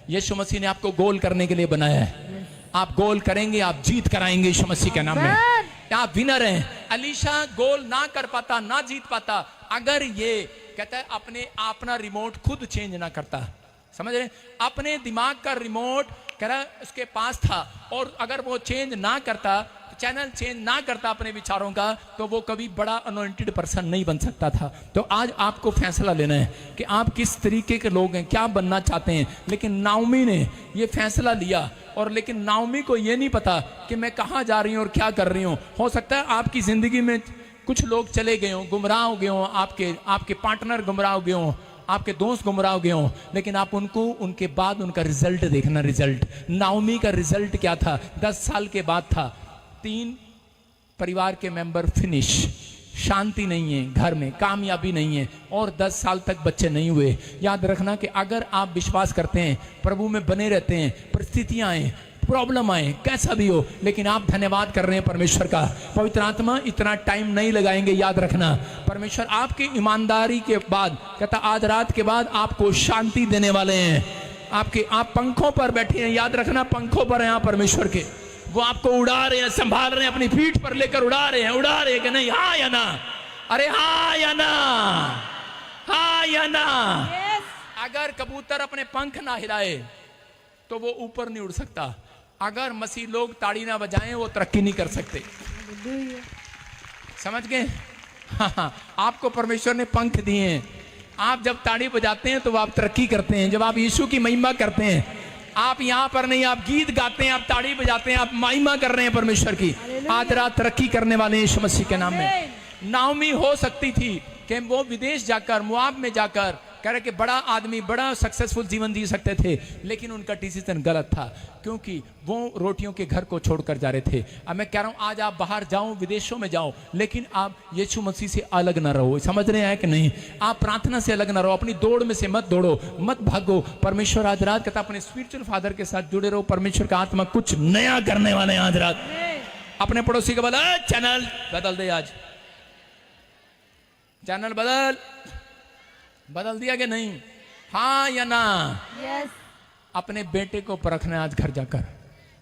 यीशु मसीह ने आपको गोल करने के लिए बनाया है। आप गोल करेंगे, आप जीत कराएंगे यीशु मसीह के नाम में। आप विनर हैं। अलीशा गोल ना कर पाता, ना जीत पाता, अगर ये कहता है अपना रिमोट खुद चेंज ना करता। समझ रहे? अपने दिमाग का रिमोट कह रहा उसके पास था, और अगर वो चेंज ना करता, तो चैनल चेंज ना करता अपने विचारों का, तो वो कभी बड़ा अनॉइंटेड पर्सन नहीं बन सकता था। तो आज आपको फैसला लेना है कि आप किस तरीके के लोग हैं, क्या बनना चाहते हैं। लेकिन नाओमी ने ये फैसला लिया, और लेकिन नाओमी को ये नहीं पता कि मैं कहाँ जा रही हूँ और क्या कर रही हूँ। हो सकता है आपकी जिंदगी में कुछ लोग चले गए हों, गुमराह हो गए हों, आपके पार्टनर गुमराह हो गए हों, आपके दोस्त गुमराह हो गए हों, लेकिन आप उनके बाद उनका रिजल्ट देखना। रिजल्ट नाओमी का रिजल्ट क्या था? 10 साल के बाद था। 3 परिवार के मेंबर फिनिश, शांति नहीं है घर में, कामयाबी नहीं है, और 10 साल तक बच्चे नहीं हुए। याद रखना कि अगर आप विश्वास करते हैं, प्रभु में बने रहते हैं, परिस्थितियां आए, प्रॉब्लम आए, कैसा भी हो, लेकिन आप धन्यवाद कर रहे हैं परमेश्वर का। पवित्र आत्मा इतना टाइम नहीं लगाएंगे। याद रखना, परमेश्वर आपकी ईमानदारी के बाद कहता आज रात के बाद आपको शांति देने वाले हैं। आप पंखों पर बैठे हैं, याद रखना पंखों पर हैं आप परमेश्वर के। वो आपको उड़ा रहे हैं, संभाल रहे हैं, अपनी पीठ पर लेकर उड़ा रहे हैं कि नहीं? हाँ या ना? अरे हाँ या ना? हाँ या ना? अगर कबूतर अपने पंख ना हिलाए तो वो ऊपर नहीं उड़ सकता। अगर मसीह लोग ताड़ी ना बजाएं, वो तरक्की नहीं कर सकते। समझ गए? हाँ, आपको परमेश्वर ने पंख दिए हैं। आप जब ताड़ी बजाते हैं तो आप तरक्की करते हैं। जब आप यीशु की महिमा करते हैं, आप यहाँ पर नहीं, आप गीत गाते हैं, आप ताड़ी बजाते हैं, आप महिमा कर रहे हैं परमेश्वर की। आज रात तरक्की करने वाले यीशु मसीह के नाम में। नाओमी हो सकती थी कि वो विदेश जाकर, मोआब में जाकर कह रहे कि बड़ा आदमी बड़ा सक्सेसफुल जीवन जी सकते थे, लेकिन उनका डिसीजन गलत था, क्योंकि वो रोटियों के घर को छोड़कर जा रहे थे। अब मैं कह रहा हूं आज आप बाहर जाओ, विदेशों में जाओ, लेकिन आप यीशु मसीह से अलग ना रहो। समझ रहे हैं कि नहीं? आप प्रार्थना से अलग ना रहो, अपनी दौड़ में से मत दौड़ो, मत भागो। परमेश्वर आज रात कहता अपने स्पिरिचुअल फादर के साथ जुड़े रहो। परमेश्वर का आत्मा कुछ नया करने वाले हैं आज रात। अपने पड़ोसी को बोला चैनल बदल दे, आज चैनल बदल दिया कि नहीं? हाँ या ना? यस। अपने बेटे को परखना है आज घर जाकर,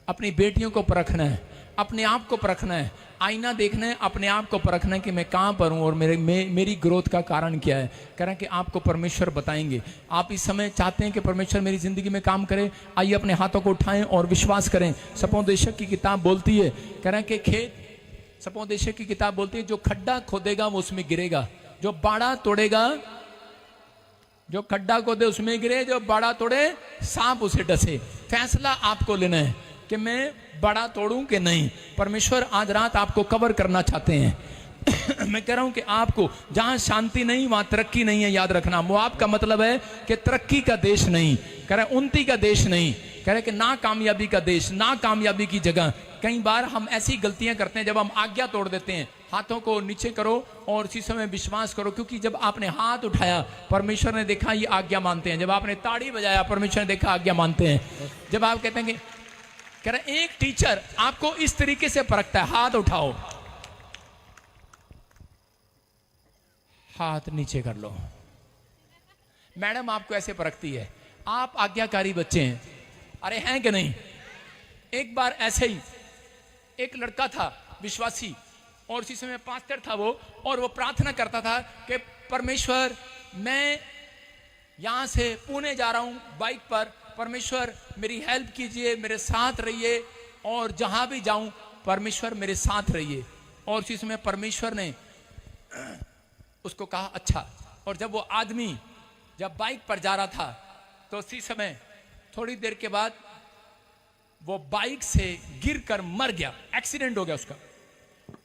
अपनी बेटियों को परखना है, अपने आप को परखना है, आईना देखना है, अपने आप को परखना है कि मैं कहाँ पर हूँ और मेरी ग्रोथ का कारण क्या है। कह रहे हैं कि आपको परमेश्वर बताएंगे। आप इस समय चाहते हैं कि परमेश्वर मेरी जिंदगी में काम करे, आइए अपने हाथों को उठाएं और विश्वास करें। सपोदेशक की किताब बोलती है, कह रहे हैं कि खेत, सपोदेशक की किताब बोलती है, जो खड्डा खोदेगा वो उसमें गिरेगा, जो बाड़ा तोड़ेगा, जो खड्डा खोदे उसमें गिरे, जो बाड़ा तोड़े सांप उसे डसे। फैसला आपको लेना है कि मैं बड़ा तोड़ूं कि नहीं। परमेश्वर आज रात आपको कवर करना चाहते हैं। मैं कह रहा हूं कि आपको जहां शांति नहीं वहां तरक्की नहीं है, याद रखना। मोआब का मतलब है कि तरक्की का देश नहीं, कह रहे उन्नति का देश नहीं, कह रहे कि ना कामयाबी का देश, ना कामयाबी की जगह। कई बार हम ऐसी गलतियां करते हैं जब हम आज्ञा तोड़ देते हैं। हाथों को नीचे करो और इसी समय विश्वास करो, क्योंकि जब आपने हाथ उठाया परमेश्वर ने देखा ये आज्ञा मानते हैं। जब आपने ताड़ी बजाया परमेश्वर ने देखा आज्ञा मानते हैं। जब आप कहते हैं कि कह रहे एक टीचर आपको इस तरीके से परखता है, हाथ उठाओ, हाथ नीचे कर लो। मैडम आपको ऐसे परखती है, आप आज्ञाकारी बच्चे हैं, अरे हैं कि नहीं? एक बार ऐसे ही एक लड़का था विश्वासी, और इसी समय पास्टर था वो, और वो प्रार्थना करता था कि परमेश्वर मैं यहां से पुणे जा रहा हूं बाइक पर, परमेश्वर मेरी हेल्प कीजिए, मेरे साथ रहिए, और जहां भी जाऊं परमेश्वर मेरे साथ रहिए। और इसी समय परमेश्वर ने उसको कहा अच्छा। और जब वो आदमी जब बाइक पर जा रहा था तो उसी समय थोड़ी देर के बाद वो बाइक से गिरकर मर गया, एक्सीडेंट हो गया उसका।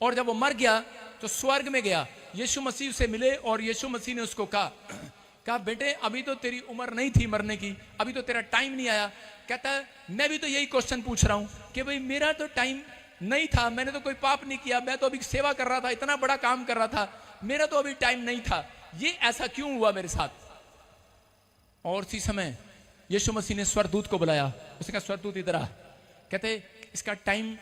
और जब वो मर गया तो स्वर्ग में गया, यीशु मसीह से मिले, और यीशु मसीह ने उसको कहा बेटे अभी तो तेरी उम्र नहीं थी मरने की, अभी तो तेरा टाइम नहीं आया। कहता है मैं भी तो यही क्वेश्चन पूछ रहा हूं कि भाई मेरा तो टाइम नहीं था, मैंने तो कोई पाप नहीं किया, मैं तो अभी सेवा कर रहा था, इतना बड़ा काम कर रहा था, मेरा तो अभी टाइम नहीं था, ये ऐसा क्यों हुआ मेरे साथ? और इसी समय यीशु मसीह ने स्वर्गदूत को बुलाया, उसने कहा स्वर्गदूत इधर आ। कहते इसका टाइम,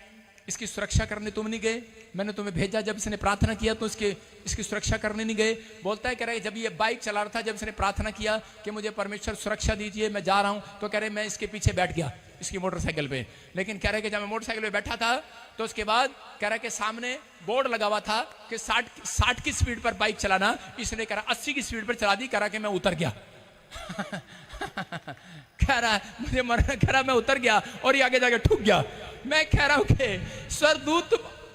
इसकी सुरक्षा करने तुम नहीं गए, मैंने तुम्हें भेजा, जब इसने प्रार्थना किया तो इसकी सुरक्षा करने नहीं गए। बोलता है कह रहे जब ये बाइक चला रहा था, जब इसने प्रार्थना किया कि मुझे परमेश्वर सुरक्षा दीजिए, मैं जा रहा हूं, तो कह रहे मैं इसके पीछे बैठ गया, इसकी मोटरसाइकिल पे। लेकिन कह रहे कि जब मैं मोटरसाइकिल पे बैठा था तो उसके बाद कह रहा कि सामने बोर्ड लगा हुआ था कि 60 की स्पीड पर बाइक चलाना, इसने कह रहा 80 की स्पीड पर चला दी, कह रहा कि मैं उतर गया। कह रहा है मुझे मरना, कह रहा मैं उतर गया और ये आगे जाके ठुक गया। मैं कह रहा हूं कि स्वर्गदूत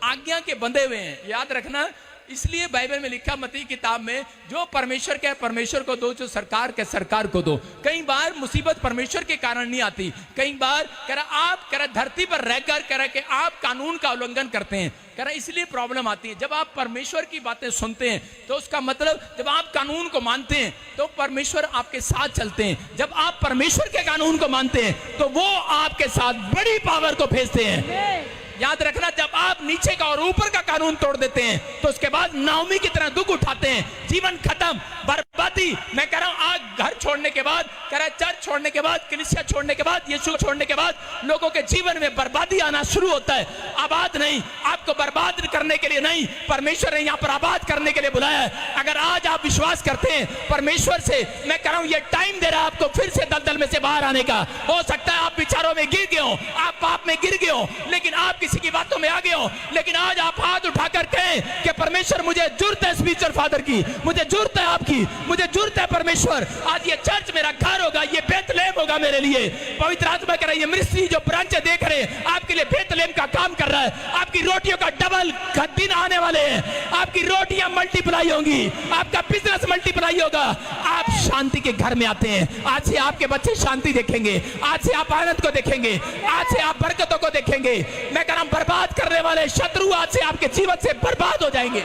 आज्ञा के बंधे हुए हैं, याद रखना। इसलिए बाइबल में लिखा मत्ती किताब में, जो परमेश्वर के परमेश्वर को दो, जो सरकार के सरकार को दो। कई बार मुसीबत परमेश्वर के कारण नहीं आती, कई बार कह रहा आप कह रहा धरती पर रहकर कह रहा कि आप कानून का उल्लंघन करते हैं, कह रहा इसलिए प्रॉब्लम आती है। जब आप परमेश्वर की बातें सुनते हैं तो उसका मतलब जब आप कानून को मानते हैं तो परमेश्वर आपके साथ चलते हैं। जब आप परमेश्वर के कानून को मानते हैं तो वो आपके साथ बड़ी पावर को भेजते हैं। याद रखना, जब आप नीचे का और ऊपर का कानून तोड़ देते हैं तो उसके बाद नाओमी की तरह दुख उठाते हैं, जीवन खत्म, बर्बादी। मैं कह रहा हूं आज घर छोड़ने के बाद, कह रहा चर्च छोड़ने के बाद, कलीसिया छोड़ने के बाद, यीशु छोड़ने के बाद लोगों के जीवन में बर्बादी आना शुरू होता है। आबाद नहीं, आपको बर्बाद करने के लिए नहीं, परमेश्वर ने यहाँ पर आबाद करने के लिए बुलाया है। अगर आज आप विश्वास करते हैं परमेश्वर से, मैं कह रहा हूं ये टाइम दे रहा है आपको फिर से दलदल में से बाहर आने का। हो सकता है आप विचारों में गिर गए हो, आप पाप में गिर गए हो, लेकिन आप किसी की बातों में आ गए हो, लेकिन आज आप हाथ उठाकर कहें कि परमेश्वर मुझे जरूरत है स्पिरिचुअल फादर की, मुझे जरूरत है आपकी, मुझे जरूरत है परमेश्वर। आज ये चर्च मेरा घर होगा, ये बेथलेहम होगा मेरे लिए। पवित्र आत्मा कह रहा है ये मिस्त्री जो ब्रांच देख रहे हैं आपके लिए बेथलेहम का काम कर रहा है। आपकी रोटियों का डबल दिन आने वाले हैं, आपकी रोटियां मल्टीप्लाई होंगी, आपका बिजनेस मल्टीप्लाई होगा। आप शांति के घर में आते हैं, आज से आपके बच्चे शांति देखेंगे, आज से आप आनंद को देखेंगे, आज से आप बरकतों को देखेंगे। मैं कह रहा हूं बर्बाद करने वाले शत्रु आज से आपके जीवन से बर्बाद हो जाएंगे।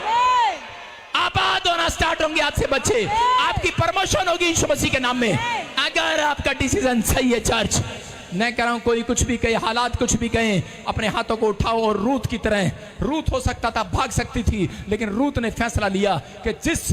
आबाद होना स्टार्ट होंगे आज से बच्चे, आपकी प्रमोशन होगी यीशु मसीह के नाम में। अगर आपका डिसीजन सही है चर्च, मैं कह रहा हूं कोई कुछ भी कहे, हालात कुछ भी कहे, अपने हाथों को उठाओ और रूत की तरह, रूत हो सकता था भाग सकती थी, लेकिन रूत ने फैसला लिया कि जिस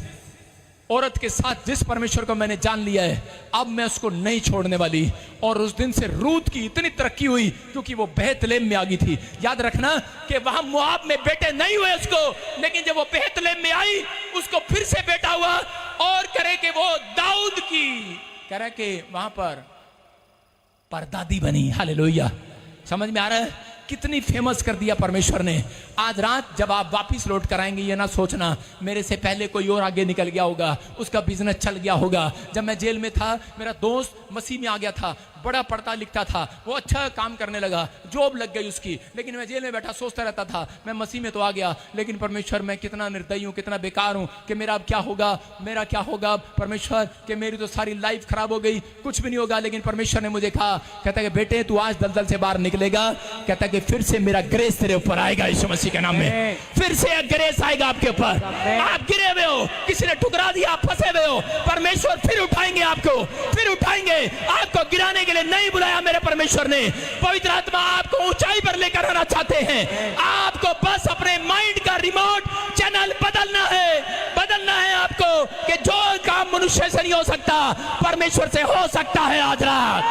औरत के साथ जिस परमेश्वर को मैंने जान लिया है, अब मैं उसको नहीं छोड़ने वाली। और उस दिन से रूत की इतनी तरक्की हुई क्योंकि वो बेहतलेम में आ गई थी। याद रखना कि वहां मोआब में बेटे नहीं हुए उसको, लेकिन जब वो बेहतलेम में आई उसको फिर से बेटा हुआ। और करे कि वो दाऊद की करे कि वहां पर परदादी बनी। हालेलुया, समझ में आ रहा है कितनी फेमस कर दिया परमेश्वर ने। आज रात जब आप वापिस लौट कर आएंगे, ये ना सोचना मेरे से पहले कोई और आगे निकल गया होगा, उसका बिजनेस चल गया होगा। जब मैं जेल में था, मेरा दोस्त मसीह में आ गया था, बड़ा पढ़ता लिखता था, वो अच्छा काम करने लगा, जॉब लग गई उसकी, लेकिन मैं जेल में बैठा सोचता रहता था मैं मसीह में तो आ गया, लेकिन परमेश्वर मैं कितना निर्दयी हूँ, कितना बेकार हूँ, कि मेरा अब क्या होगा, मेरा क्या होगा परमेश्वर, कि मेरी तो सारी लाइफ खराब हो गई, कुछ भी नहीं होगा। लेकिन परमेश्वर ने मुझे कहा, कहता है कि बेटे तू आज दलदल से बाहर निकलेगा, कहता है कि फिर से मेरा ग्रेस तेरे ऊपर आएगा यीशु मसीह के नाम में, फिर से ग्रेस आएगा आपके ऊपर। आप गिरे हुए हो, किसी ने ठुकरा दिया, आप फंसे हुए हो, परमेश्वर फिर उठाएंगे आपको, फिर उठाएंगे। आपको गिराने के लिए नहीं बुलाया मेरे परमेश्वर ने। पवित्र आत्मा आपको ऊंचाई पर लेकर आना चाहते हैं। आपको बस अपने माइंड का रिमोट चैनल बदलना है आपको, कि जो काम मनुष्य से नहीं हो सकता परमेश्वर से हो सकता है। आज रात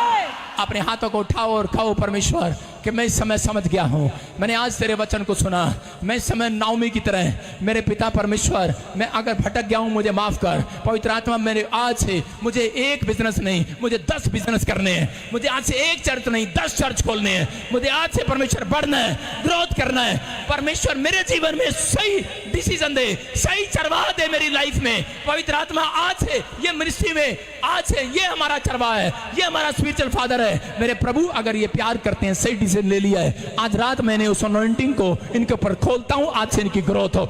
अपने हाथों को उठाओ और कहो परमेश्वर कि मैं इस समय समझ गया हूं, मैंने आज तेरे वचन को सुना, मैं इस समय नाओमी की तरह, मेरे पिता परमेश्वर मैं अगर भटक गया हूं मुझे माफ कर। पवित्र आत्मा मेरे आज से मुझे एक बिजनेस नहीं, मुझे 10 बिजनेस करने हैं, मुझे आज से एक चर्च नहीं 10 चर्च खोलने हैं, मुझे आज से परमेश्वर बढ़ना है, ग्रोथ करना है। परमेश्वर मेरे जीवन में सही डिसीजन दे, सही चरवाह दे मेरी लाइफ में। पवित्र आत्मा आज से ये मिनिस्ट्री में, आज से ये हमारा चरवाह है, ये हमारा स्पिरिचुअल फादर है। मेरे प्रभु अगर ये प्यार करते हैं, सही डिसीजन ले लिया है, आज रात मैंने उस अनॉइंटिंग को इनके ऊपर खोलता हूं। आज से इनकी ग्रोथ हो,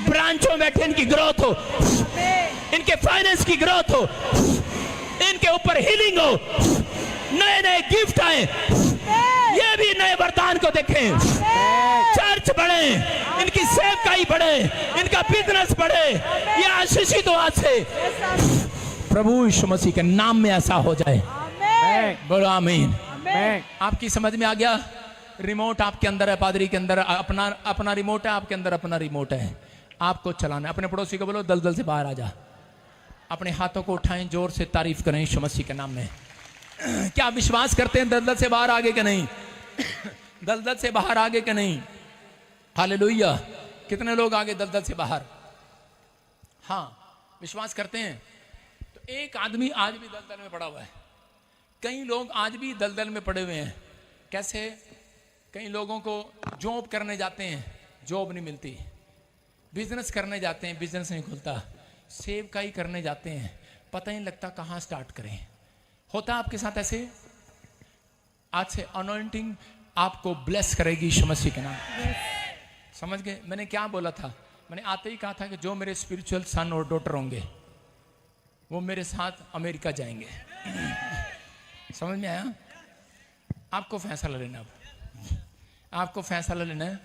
ब्रांचों में बैठे इनकी ग्रोथ हो, इनके फाइनेंस की ग्रोथ हो, इनके ऊपर हीलिंग हो, नए नए गिफ्ट आए, ये भी नए वरदान को देखें, चर्च बढ़े, इनकी सेवकाई बढ़े, इनका बिजनेस बढ़े, ये आशीषित हो आज से। प्रभु यीशु मसीह के नाम में ऐसा हो जाए। बोलो आमीन। आपकी समझ में आ गया? रिमोट आपके अंदर है, पादरी के अंदर अपना रिमोट है, आपके अंदर अपना रिमोट है, आपको चलाना है। अपने पड़ोसी को बोलो दलदल से बाहर आ जा। अपने हाथों को उठाएं, जोर से तारीफ करें यीशु मसीह के नाम में। क्या विश्वास करते हैं दलदल से बाहर आगे कि नहीं? दलदल से बाहर आगे कि नहीं? हालेलुया। कितने लोग आगे दलदल से बाहर? हाँ, विश्वास करते हैं। तो एक आदमी आज भी दलदल में पड़ा हुआ है, कई लोग आज भी दलदल में पड़े हुए हैं। कैसे? कई लोगों को जॉब करने जाते हैं, जॉब नहीं मिलती, बिजनेस करने जाते हैं, बिजनेस नहीं खुलता, सेवकाई करने जाते हैं, पता ही नहीं लगता कहाँ स्टार्ट करें। होता आपके साथ ऐसे? आज से अनॉइंटिंग आपको ब्लेस करेगी यीशु मसीह के नाम। समझ गए मैंने क्या बोला था? मैंने आते ही कहा था कि जो मेरे स्पिरिचुअल सन और डॉटर होंगे वो मेरे साथ अमेरिका जाएंगे। समझ में आया? आपको फैसला लेना, आपको फैसला लेना है।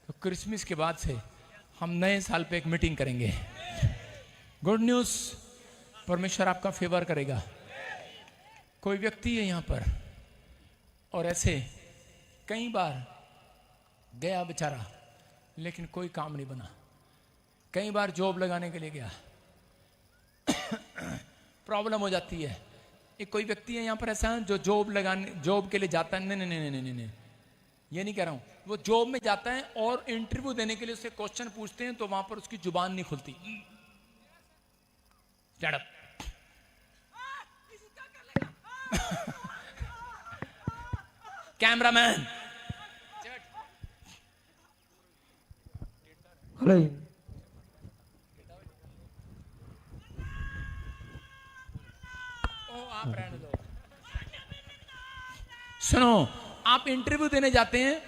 तो क्रिसमस के बाद से हम नए साल पे एक मीटिंग करेंगे। गुड न्यूज़, परमेश्वर आपका फेवर करेगा। कोई व्यक्ति है यहाँ पर और ऐसे कई बार गया बेचारा, लेकिन कोई काम नहीं बना। कई बार जॉब लगाने के लिए गया, प्रॉब्लम हो जाती है। एक कोई व्यक्ति है यहाँ पर ऐसा जो जॉब के लिए जाता है। नहीं, ये नहीं कह रहा हूँ। वो जॉब में जाता है और इंटरव्यू देने के लिए उससे क्वेश्चन पूछते हैं तो वहां पर उसकी जुबान नहीं खुलती। कैमरामैन आप रहने दो। सुनो, आप इंटरव्यू देने जाते हैं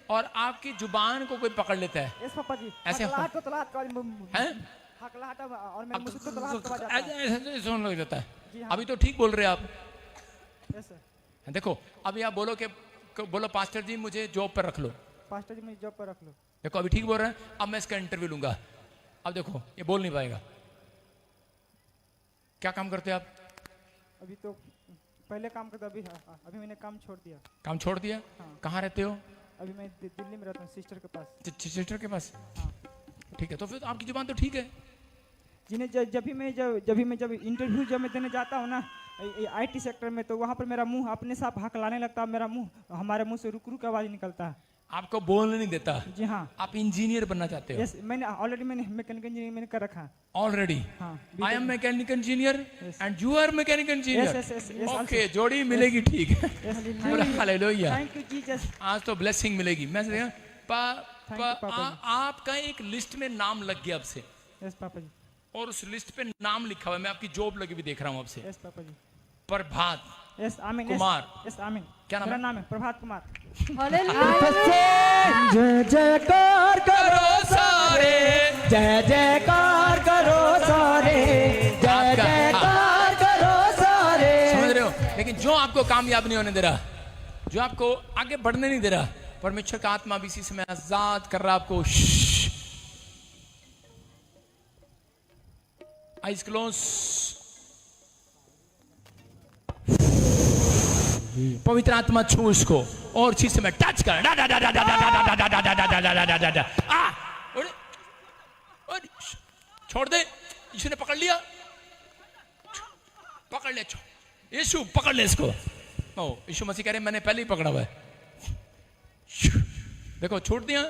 और आपकी जुबान को कोई पकड़ लेता है। यस पापा जी। ऐसे हैं? ऐसे सुन लग जाता है। हाँ। अभी तो ठीक बोल रहे आप। Yes sir. देखो अभी आप बोलो कि बोलो पास्टर जी मुझे जॉब पर रख लो, पास्टर जी मुझे जॉब पर रख लो। देखो अभी ठीक बोल रहा है। अब मैं इसका इंटरव्यू लूंगा। अब देखो ये बोल नहीं पाएगा। क्या काम करते हो आप? अभी तो पहले काम करता, अभी मैंने काम छोड़ दिया। काम छोड़ दिया? हाँ। कहाँ रहते हो? अभी मैं दिल्ली में रहता हूँ, सिस्टर के पास। सिस्टर के पास? हाँ। ठीक है, तो फिर आपकी जुबान तो ठीक है। जिन्हें जब भी मैं इंटरव्यू जब मैं देने जाता हूँ ना IT सेक्टर में, तो वहाँ पर मेरा मुंह अपने साथ हकलाने लगता है। मेरा मुंह, हमारे मुंह से रुक रुक आवाज निकलता है। आपको बोलने नहीं देता? जी हाँ। आप इंजीनियर बनना चाहते हो? यस, मैंने ऑलरेडी मैकेनिकल इंजीनियरिंग मैंने कर रखा है ऑलरेडी? हाँ। I am mechanical engineer and you are mechanical engineer. yes, okay, जोड़ी मिलेगी। ठीक है, हालेलुया। Thank you Jesus. आज तो ब्लेसिंग मिलेगी। मैं Thank you, पापा जी। आपका एक लिस्ट में नाम लग गया आपसे, यस पापा जी। और उस लिस्ट पे नाम लिखा हुआ है। मैं आपकी जॉब लगी भी देख रहा हूँ आपसे। यस पापा जी। प्रभात यस आमीन। कुमार। यस आमीन। क्या नाम मेरा है? नाम है प्रभात कुमार। जय जयकार करो सारे, जय जयकार करो सारे, जय जयकार करो सारे। समझ रहे हो? लेकिन जो आपको कामयाब नहीं होने दे रहा, जो आपको आगे बढ़ने नहीं दे रहा, परमेश्वर का आत्मा भी इसी समय आजाद कर रहा आपको। Eyes close. पवित्र आत्मा छू उसको और इसी समय टच कर। डा डा डा डा डा डा डा डा डा डा डा डा डा डा डा डा। छोड़ दे। यीशु ने पकड़ लिया। पकड़ ले, यीशु पकड़ ले इसको। ओ, यीशु मसीह कह रहे मैंने पहले ही पकड़ा हुआ है। देखो छोड़ दिया।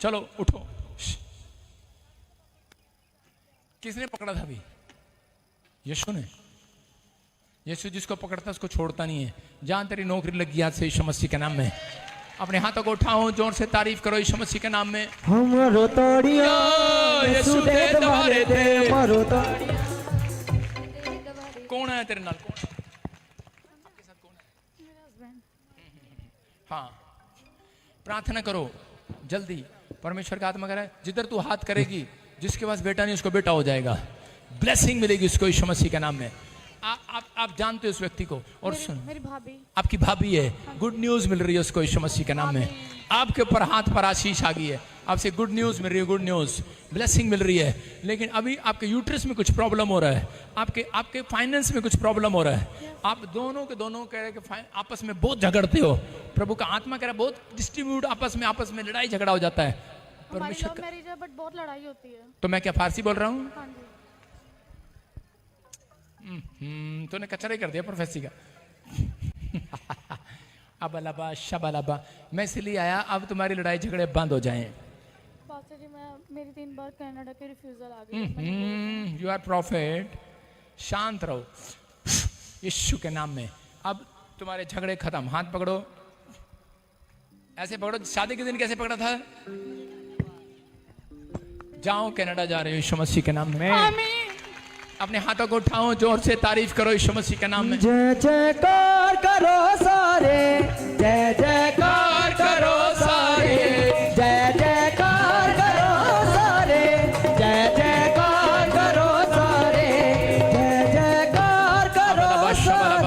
चलो उठो। किसने पकड़ा था अभी? यीशु ने। यीशु जिसको पकड़ता उसको छोड़ता नहीं है। जहां तेरी नौकरी लगी आज से यीशु मसीह के नाम में, अपने हाथों को उठाओ, जोर से तारीफ करो यीशु मसीह के नाम में। हमरो तोड़िया यीशु दे दवारे दे, हमरो तोड़िया। कौन है तेरे नाल? कौन है आपके साथ? कौन है? मेरा हस्बैंड। हाँ, प्रार्थना करो जल्दी। परमेश्वर का आत्मा कह रहा है जिधर तू हाथ करेगी, जिसके पास बेटा नहीं उसको बेटा हो जाएगा। ब्लेसिंग मिलेगी उसको यीशु मसीह के नाम में। आप जानते हो उस व्यक्ति को। और सुन, मेरी भाभी। आपकी भाभी है। गुड न्यूज मिल रही है उसको यीशु मसीह के नाम में। आपके ऊपर हाथ पर आशीष आ गई है। आपसे गुड न्यूज मिल रही है, गुड न्यूज, ब्लेसिंग मिल रही है। लेकिन अभी आपके यूट्रस में कुछ प्रॉब्लम हो रहा है, आपके फाइनेंस में कुछ प्रॉब्लम हो रहा है। आप दोनों के दोनों कह रहे कि आपस में बहुत झगड़ते हो। प्रभु का आत्मा कह रहा है बहुत डिस्ट्रीब्यूट आपस में लड़ाई झगड़ा हो जाता है। हमारी परमेश्वर लव का, मैरिज है बट बहुत लड़ाई होती है। तो मैं क्या फारसी बोल रहा हूँ? हाँ जी। तूने कचरा ही कर दिया प्रोफेसी का। अबलाबा शबलाबा। मैं इसलिए आया अब तुम्हारी लड़ाई झगड़े बंद हो जाएं। पास्टर जी मेरी 3 बार कनाडा की रिफ्यूजल आ गई। You are prophet. शांत रहो यीशु के नाम में। अब तुम्हारे झगड़े खत्म। हाथ पकड़ो, ऐसे पकड़ो। शादी के दिन कैसे पकड़ा था? जाओ, कनाडा जा रहे हो यीशु मसीह के नाम में। आमीन। अपने हाथों को उठाओ, जोर से तारीफ करो यीशु मसीह के नाम में। जय जयकार करो सारे, जय जयकार करो सारे, जय जयकार करो सारे, जय जयकार करो सारे, जय जयकार करो सारे।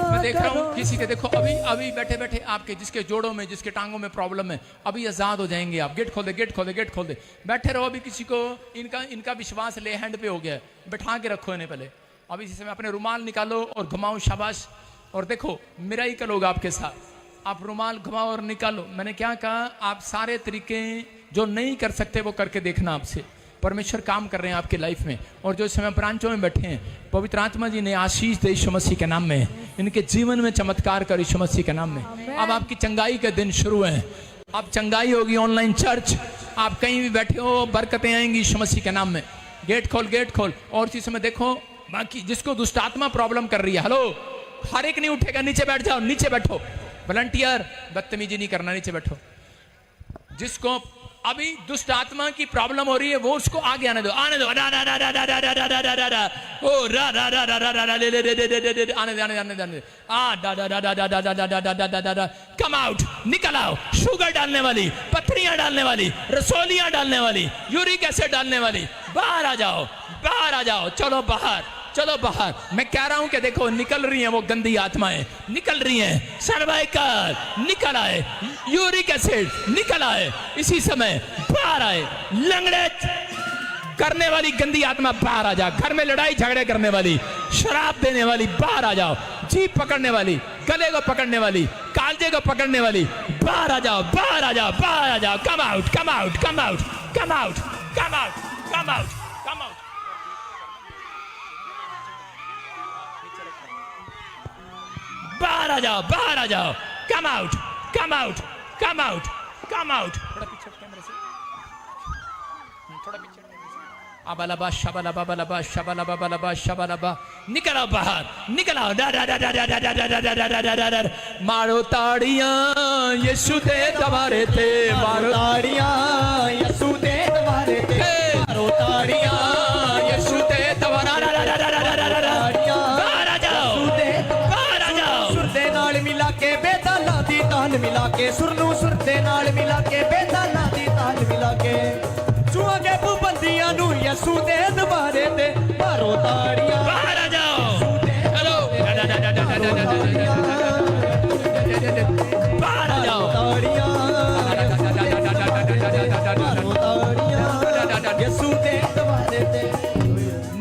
मैं देख रहा हूँ किसी के, देखो अभी बैठे बैठे आपके जिसके जोड़ों में, जिसके टांगों में प्रॉब्लम है, अभी आजाद हो जाएंगे आप। गेट खोल दे, गेट खोल दे, गेट खोल दे। बैठे रहो। अभी किसी को इनका विश्वास ले हैंड पे हो गया, बैठा के रखो इन्हें पहले। अभी इसी समय अपने रुमाल निकालो और घुमाओ, शाबाश। और देखो मेरा ही कल होगा आपके साथ। आप रुमाल घुमाओ और निकालो। मैंने क्या कहा? आप सारे तरीके जो नहीं कर सकते वो करके देखना। आपसे परमेश्वर काम कर रहे हैं आपके लाइफ में। और जो इस समय ब्रांचों में बैठे हैं, पवित्र आत्मा जी ने आशीष दे यीशु मसीह के नाम में। इनके जीवन में चमत्कार कर यीशु मसीह के नाम में। अब आपकी चंगाई के दिन शुरू हैं। अब चंगाई होगी। ऑनलाइन चर्च, आप कहीं भी बैठे हो, बरकतें आएंगी यीशु मसीह के नाम में। गेट खोल, गेट खोल। और इसी समय देखो बाकी जिसको दुष्ट आत्मा प्रॉब्लम कर रही है, हेलो, हर एक नहीं उठेगा। नीचे बैठ जाओ, नीचे बैठो। वॉलंटियर, बदतमीजी नहीं करना, नीचे बैठो। जिसको अभी दुष्ट आत्मा की प्रॉब्लम हो रही है वो उसको आगे आने दो, आने दो। रा रा रा रा रा रा रा रा रा रा रा ओ रा रा रा रा रा रा ले ले ले ले ले आने दे, आने दे, आने दे, आने दे। आ डा डा डा डा डा डा डा डा डा डा डा डा। कम आउट, निकल आओ। शुगर डालने वाली, पत्थरियां डालने वाली, रसोलियां डालने वाली, यूरिक एसिड डालने वाली, बाहर आ जाओ, बाहर आ जाओ। चलो बाहर, चलो बाहर। मैं कह रहा हूं कि देखो निकल रही हैं वो गंदी आत्माएं, निकल रही हैं। सर्वाइकल निकल आए, यूरिक एसिड निकल आए, इसी समय बाहर आए। लंगड़े करने वाली गंदी आत्मा बाहर आ जा। घर में लड़ाई झगड़े करने वाली, शराब देने वाली बाहर आ जाओ। जीभ पकड़ने वाली, गले को पकड़ने वाली, कालजे को पकड़ने वाली बाहर आ जाओ, बाहर आ जाओ, बाहर आ जाओ। Come out, come out, come out, come out, come out, come out, come out. बाहर आ जाओ, बाहर आ जाओ। Come out, come out, come out, come out. थोड़ा पीछे कैमरे से, थोड़ा पीछे। अबलबा शबलबा बलबा शबलबा बलबा शबलबा। निकल आओ बाहर, निकल आओ। डा डा डा डा डा डा डा डा डा डा डा डा। मारो ताड़ियां यीशु दे दवारे थे, मारो ताड़ियां यीशु दे दवारे थे, मारो ताड़ियां यीशु दे दवारा। बाहर आ जाओ, बाहर आ जाओ। सुर दे नाल मिला के बेताला दी ताल मिला के, सुर नू सुर दे नाल मिला के बेताला दी ताल मिला के, चुआंगे पाबंदियां नू यीशु दे दवारे ते, मारो ताड़ियां। बाहर आ जाओ। हेलो, बाहर आ जाओ। ताड़ियां मारो ताड़ियां यीशु दे दवारे ते।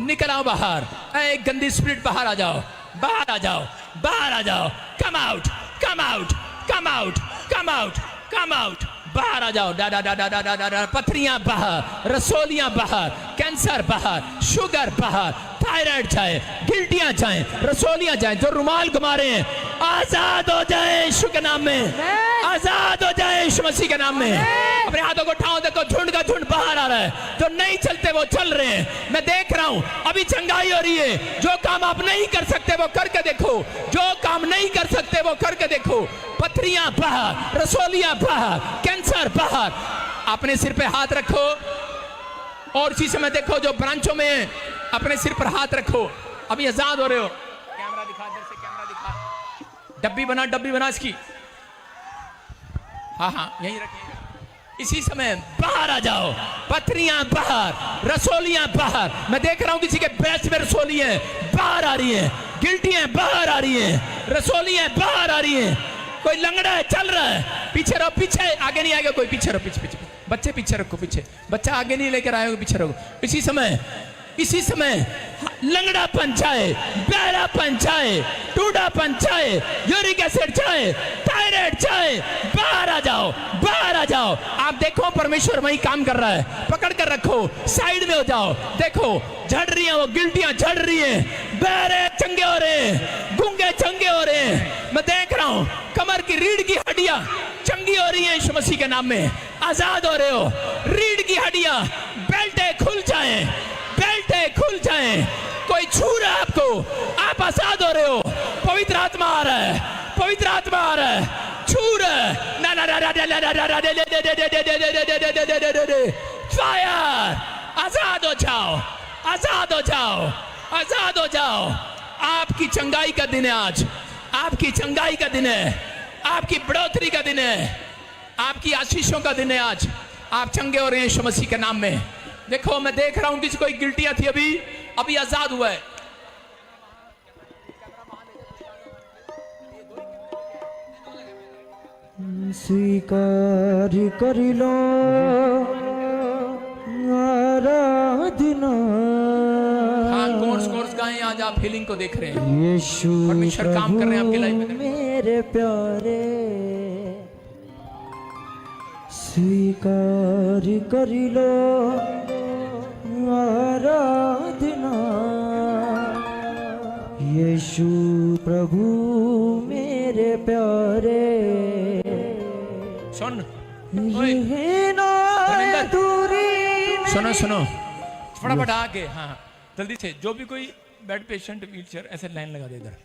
निकल आओ बाहर। एक गंदी स्पिरिट बाहर आ जाओ, बाहर आ जाओ, बाहर आ जाओ। Come out, come out, come out, come out, come out. बाहर आ जाओ। डा डा डा डा डा डा डा। पथरियां बाहर, रसोलियां बाहर, कैंसर बाहर, शुगर बाहर, थायराइड जाए, गिल्टियां जाए, रसोलियां जाए, जो रुमाल घुमा रहे हैं आजाद हो जाए यीशु के नाम में, आजाद हो जाए यीशु मसीह के नाम में। अपने हाथों को उठाओ, देखो झुंड का झुंड बाहर आ रहा है। जो नहीं चलते वो चल रहे हैं, मैं देख रहा हूं। अभी चंगाई हो रही है। जो काम आप नहीं कर सकते वो करके देखो, जो काम नहीं कर सकते वो करके देखो। पथरियां बाहर, रसोलियां बाहर, कैंसर बाहर। अपने सिर पे हाथ रखो और इसी समय देखो जो ब्रांचों में अपने सिर पर हाथ रखो। अभी आजाद हो रहे हो। कैमरा दिखा, इधर से कैमरा दिखा। डब्बी बना, डब्बी बना इसकी। हाँ हाँ, यहीं रखिए। इसी समय बाहर आ जाओ। पथरियां बाहर, रसोलियां बाहर। मैं देख रहा हूं किसी के ब्रेस्ट में रसोलियां बाहर आ रही हैं, गिल्टियां बाहर आ रही हैं, रसोलियां बाहर आ रही हैं। कोई लंगड़ा है, चल रहा है। पीछे रहो, पीछे, आगे नहीं आएगा कोई। पीछे रहो, पीछे पीछे। बच्चे पीछे रखो, पीछे। बच्चा आगे नहीं लेकर आएगा, पीछे रखो। इसी समय लंगड़ा पंचाए, बहरा पंचाए, टूडा पंचाए, यूरिक एसिड चाहे, थायराइड चाहे, बाहर आ जाओ, बाहर आ जाओ। आप देखो परमेश्वर वही काम कर रहा है। पकड़ कर रखो, साइड में हो जाओ। देखो झड़ रही हैं वो गिल्टियां, झड़ रही हैं। बहरे चंगे हो रहे हैं, गूंगे चंगे हो रहे हैं। मैं देख रहा हूं कमर की रीढ़ की हड्डियां चंगी हो रही हैं यीशु मसीह के नाम में। आजाद हो रहे हो। रीढ़ की हड्डियां, बेल्टे खुल जाएं, बेल्टे खुल जाएं। कोई छू रहा है आपको, आप आजाद हो रहे हो। पवित्र आत्मा आ रहा है, पवित्र आत्मा आ रहा है, छू रहा है। ना ना ना ना ना ना ना ना। फायर! आजाद हो जाओ, आजाद हो जाओ, आजाद हो जाओ। आपकी चंगाई का दिन है आज, आपकी चंगाई का दिन है, आपकी बढ़ोतरी का दिन है, आपकी आशीषों का दिन है आज। आप चंगे हो रहे हैं यीशु मसीह के नाम में। देखो मैं देख रहा हूं किसी कोई गिल्टियां थी, अभी आजाद हुआ है। स्वीकार करिलो आराधना। हाँ, कोर्स गाएं। आज आप हीलिंग को देख रहे हैं। यीशु परमेश्वर काम कर रहे हैं आपकी लाइफ में। मेरे प्यारे स्वीकार करिलो आराधना। यीशु प्रभु मेरे प्यारे। सुन, दूरी सुनो फटाफट आगे। हाँ जल्दी से। जो भी कोई बेड पेशेंट, व्हील चेयर, ऐसे लाइन लगा दे। इधर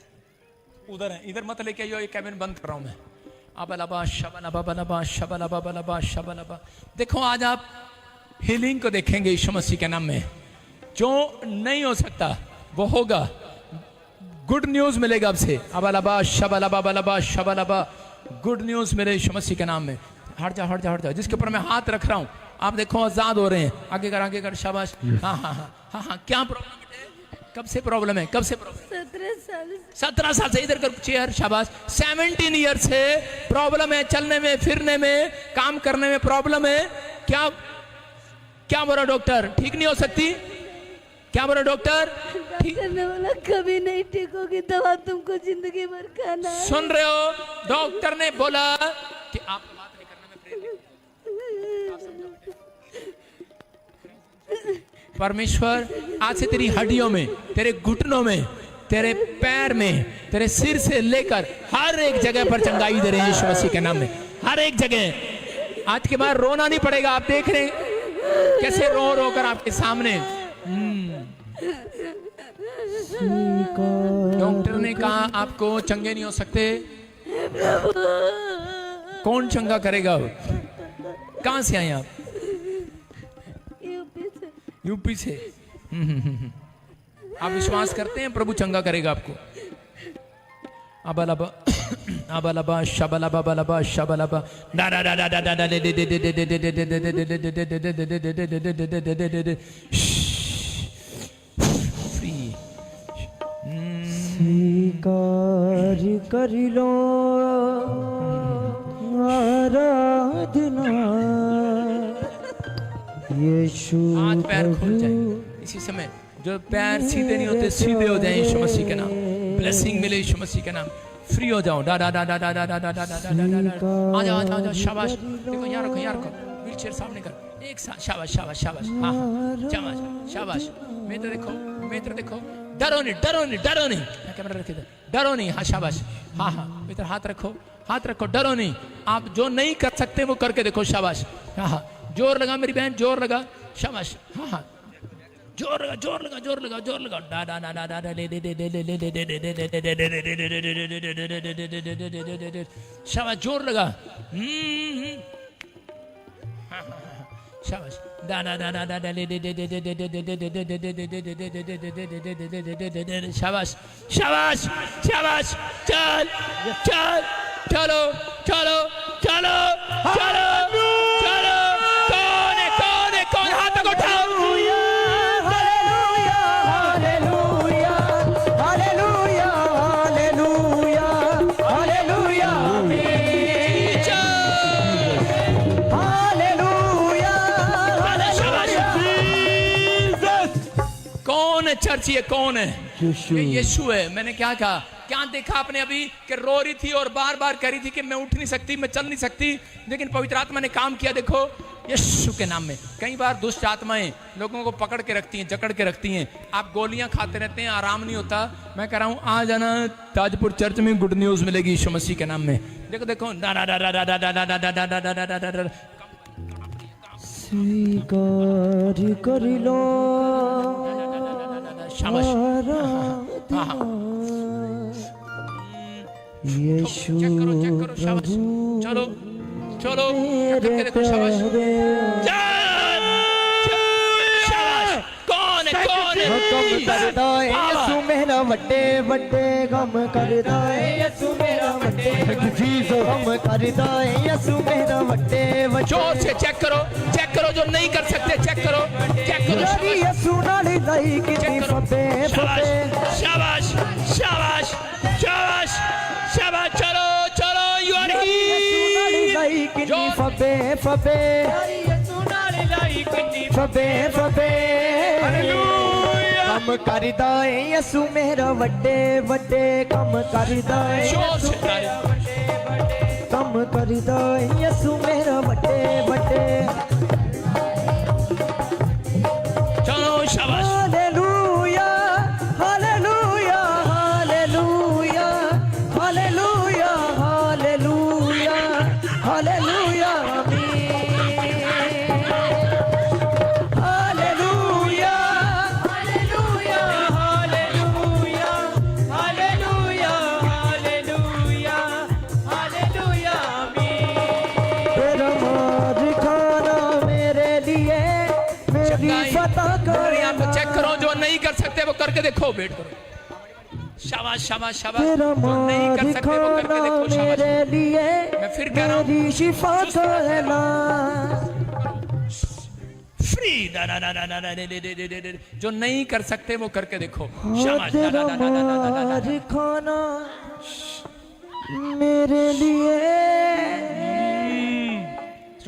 उधर है, इधर मत लेके आइयो। ये कैबिन बंद कर रहा हूं मैं। अबलबा शबलबा बलबा शबलबा बलबा शबलबा। देखो आज आप हीलिंग को देखेंगे यीशु मसीह के नाम में। जो नहीं हो सकता वो होगा। गुड न्यूज मिलेगा आपसे। अबलबा शबलबा बलबा शबलबा। गुड न्यूज मिले यीशु मसीह के नाम में। हट जा, हट जा, हट जा। जिसके ऊपर मैं हाथ रख रहा हूं आप देखो आजाद हो रहे हैं। आगे कर, आगे कर, शाबाश। हाँ हाँ हाँ हाँ हाँ। क्या प्रॉब्लम है? कब से प्रॉब्लम है? कब से प्रॉब्लम? 17 साल से। 17 साल से। इधर कर चेयर, शाबाश। 17 ईयर से प्रॉब्लम है, चलने में, फिरने में, काम करने में प्रॉब्लम है। क्या क्या बोला डॉक्टर? ठीक नहीं हो सकती? क्या बोला डॉक्टर? ठीक डॉक्टर ने बोला कभी नहीं ठीक होगी, दवा तुमको जिंदगी भर खाना है। सुन रहे हो? डॉक्टर ने बोला कि आप बात नहीं करना, मैं प्रेरित। परमेश्वर आज से तेरी हड्डियों में, तेरे घुटनों में, तेरे पैर में, तेरे सिर से लेकर हर एक जगह पर चंगाई दे रहे हैं यीशु मसीह के नाम में। हर एक जगह आज के बाद रोना नहीं पड़ेगा। आप देख रहे हैं कैसे रो रो कर आपके सामने। डॉक्टर ने कहा आपको चंगे नहीं हो सकते। कौन चंगा करेगा? कहां से आए आप? यूपी से। आप विश्वास करते हैं प्रभु चंगा करेगा आपको? अबलबा अबलबा शबलबा बलबा शबलबा डा डा डा डा डा डा दे दे दे दे दे दे दे दे दे दे। स्वीकार करि लो आराधना यीशु। हाथ पैर खुल जाए इसी समय। जो पैर सीधे नहीं होते सीधे हो जाए यीशु मसीह के नाम। ब्लेसिंग मिले यीशु मसीह के नाम। फ्री हो जाओ। डा डा डा डा डा डा डा डा डा डा। आ जाओ आ जाओ। शाबाश। देखो यहाँ रखो, यहाँ रखो। व्हीलचेयर सामने कर। एक साथ। शाबाश शाबाश शाबाश। हाँ शाबाश शाबाश। मित्र देखो, मित्र देखो। डरो नहीं, डरो नहीं, डरो नहीं। कैमरा रखे थे। डरो नहीं। हाँ शाबाश। हाँ हाँ मित्र हाथ रखो, हाथ रखो। डरो नहीं। आप जो नहीं कर सकते वो करके देखो। शाबाश। हाँ हाँ जोर लगा मेरी बहन, जोर लगा। शाबाश। हाँ हाँ जोर लगा, जोर लगा, जोर लगा, जोर लगा। डा डा डा डा डा डा ले ले ले ले ले ले ले ले ले ले। शाबाश जोर लगा। शाबाश। डा डा डा डा डा ले ले ले ले ले ले ले ले। शाबाश शाबाश शाबाश। चल चल चलो चलो चलो चलो चलो। कौन है, कौन है, कौन? हाथ को उठाओ। चर्च ये कौन है? ये यीशु है। मैंने क्या कहा? क्या देखा आपने अभी कि रो रही थी और बार बार कह रही थी कि मैं उठ नहीं सकती, मैं चल नहीं सकती, लेकिन पवित्र आत्मा ने काम किया। देखो यीशु के नाम में। कई बार दुष्ट आत्माएं लोगों को पकड़ के रखती हैं, जकड़ के रखती हैं। आप गोलियां खाते रहते हैं, आराम नहीं होता। मैं कह रहा हूं आ जाना ताजपुर चर्च में, गुड न्यूज मिलेगी यीशु मसीह के नाम में। देखो देखो। स्वीकार करि लो यीशु प्रभु। चलो चलो करके देखो। शाबाश शाबाश। कौन है, कौन है? कम करदा है यीशु मेरा वड्डे वड्डे कम करदा है यीशु मेरा वड्डे कम करदा है यीशु मेरा वड्डे वड्डे। जोर से चेक करो, चेक करो। जो नहीं कर सकते चेक करो, चेक करो। यीशु नाली लाई कितनी फबे फबे। शाबाश शाबाश शाबाश शाबाश। चलो चलो। यू आर ही। जो फबे फबे फबे फबे। कम करदा है यीशु मेरा वड्डे वड्डे कम करदा है। कम करदा है यीशु मेरा वड्डे वड्डे। चलो शाबाश। Hallelujah hallelujah hallelujah hallelujah hallelujah hallelujah hallelujah hallelujah hallelujah hallelujah hallelujah hallelujah. तेरा मार खाना मेरे लिए मेरी फतह कर। चेक करो। जो नहीं कर सकते वो करके देखो। वेट करो। शाबाश शाबाश शाबाश। तेरा जो नहीं कर मार सकते वो करके खाना देखो। शाबाश। मेरे लिए मैं फिर कह रहा हूं। मेरी शिफा कहला। फ्री। जो नहीं कर सकते वो करके देखो। शाबाश। खाना मेरे लिए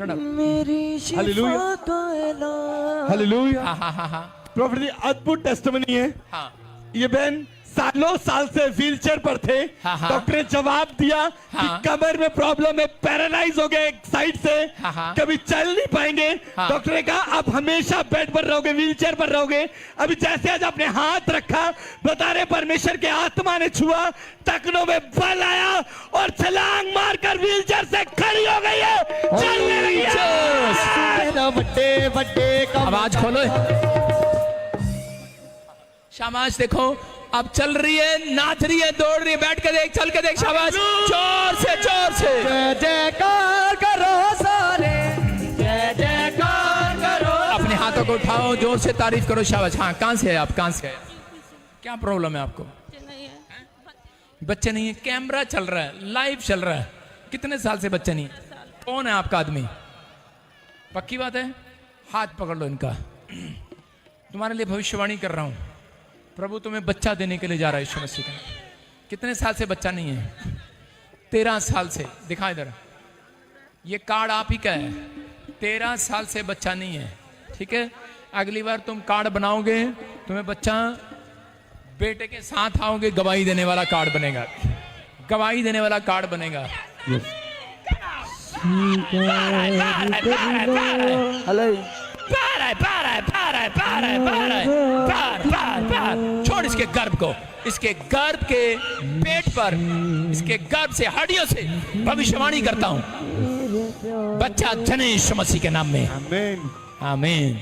मेरी शिफा का ऐलान। हालेलुया। हाँ हाँ हाँ हाँ प्रॉफिट जी अद्भुत टेस्टिमनी है। हाँ ये बहन सालों साल से व्हीलचेयर पर थे। हाँ, हाँ। डॉक्टर ने जवाब दिया हाँ। कि कमर में प्रॉब्लम है, पैरालाइज हो गए एक साइड से, हाँ, हाँ। कभी चल नहीं पाएंगे। हाँ। डॉक्टर ने कहा आप हमेशा बेड पर रहोगे, व्हीलचेयर पर रहोगे। अभी जैसे आज आपने हाथ रखा, बता रहे परमेश्वर के आत्मा ने छुआ, टखनों में बल आया और छलांग मारकर व्हीलचेयर से खड़ी हो गई है, चलने लगी है। तेरा बड्डे बड्डे का आवाज खोलो। शाबाश। देखो अब चल रही है, नाच रही है, दौड़ रही है। बैठ के देख, चल के देख। शाबाश। जोर से जोर से जय जयकार करो सारे, जय जयकार करो। अपने हाथों को उठाओ, जोर से तारीफ करो। शाबाश। हाँ कहाँ से है आप? कहाँ से है? क्या प्रॉब्लम है आपको? नहीं है। बच्चे नहीं है? कैमरा चल रहा है, लाइव चल रहा है। कितने साल से बच्चे नहीं? कौन है आपका आदमी? पक्की बात है? हाथ पकड़ लो इनका। तुम्हारे लिए भविष्यवाणी कर रहा हूं। प्रभु तुम्हें बच्चा देने के लिए जा रहा है यीशु मसीह का। कितने साल से बच्चा नहीं है? 13 साल से। दिखा इधर, ये कार्ड आप ही का है। 13 साल से बच्चा नहीं है, ठीक है? अगली बार तुम कार्ड बनाओगे, तुम्हें बच्चा बेटे के साथ आओगे, गवाही देने वाला कार्ड बनेगा। गवाही देने वाला कार्ड बनेगा। छोड़ इसके गर्भ को, इसके गर्भ के पेट पर, इसके गर्भ से, हड्डियों से भविष्यवाणी करता हूं, बच्चा जने यीशु मसीह के नाम में। आमीन। आमीन।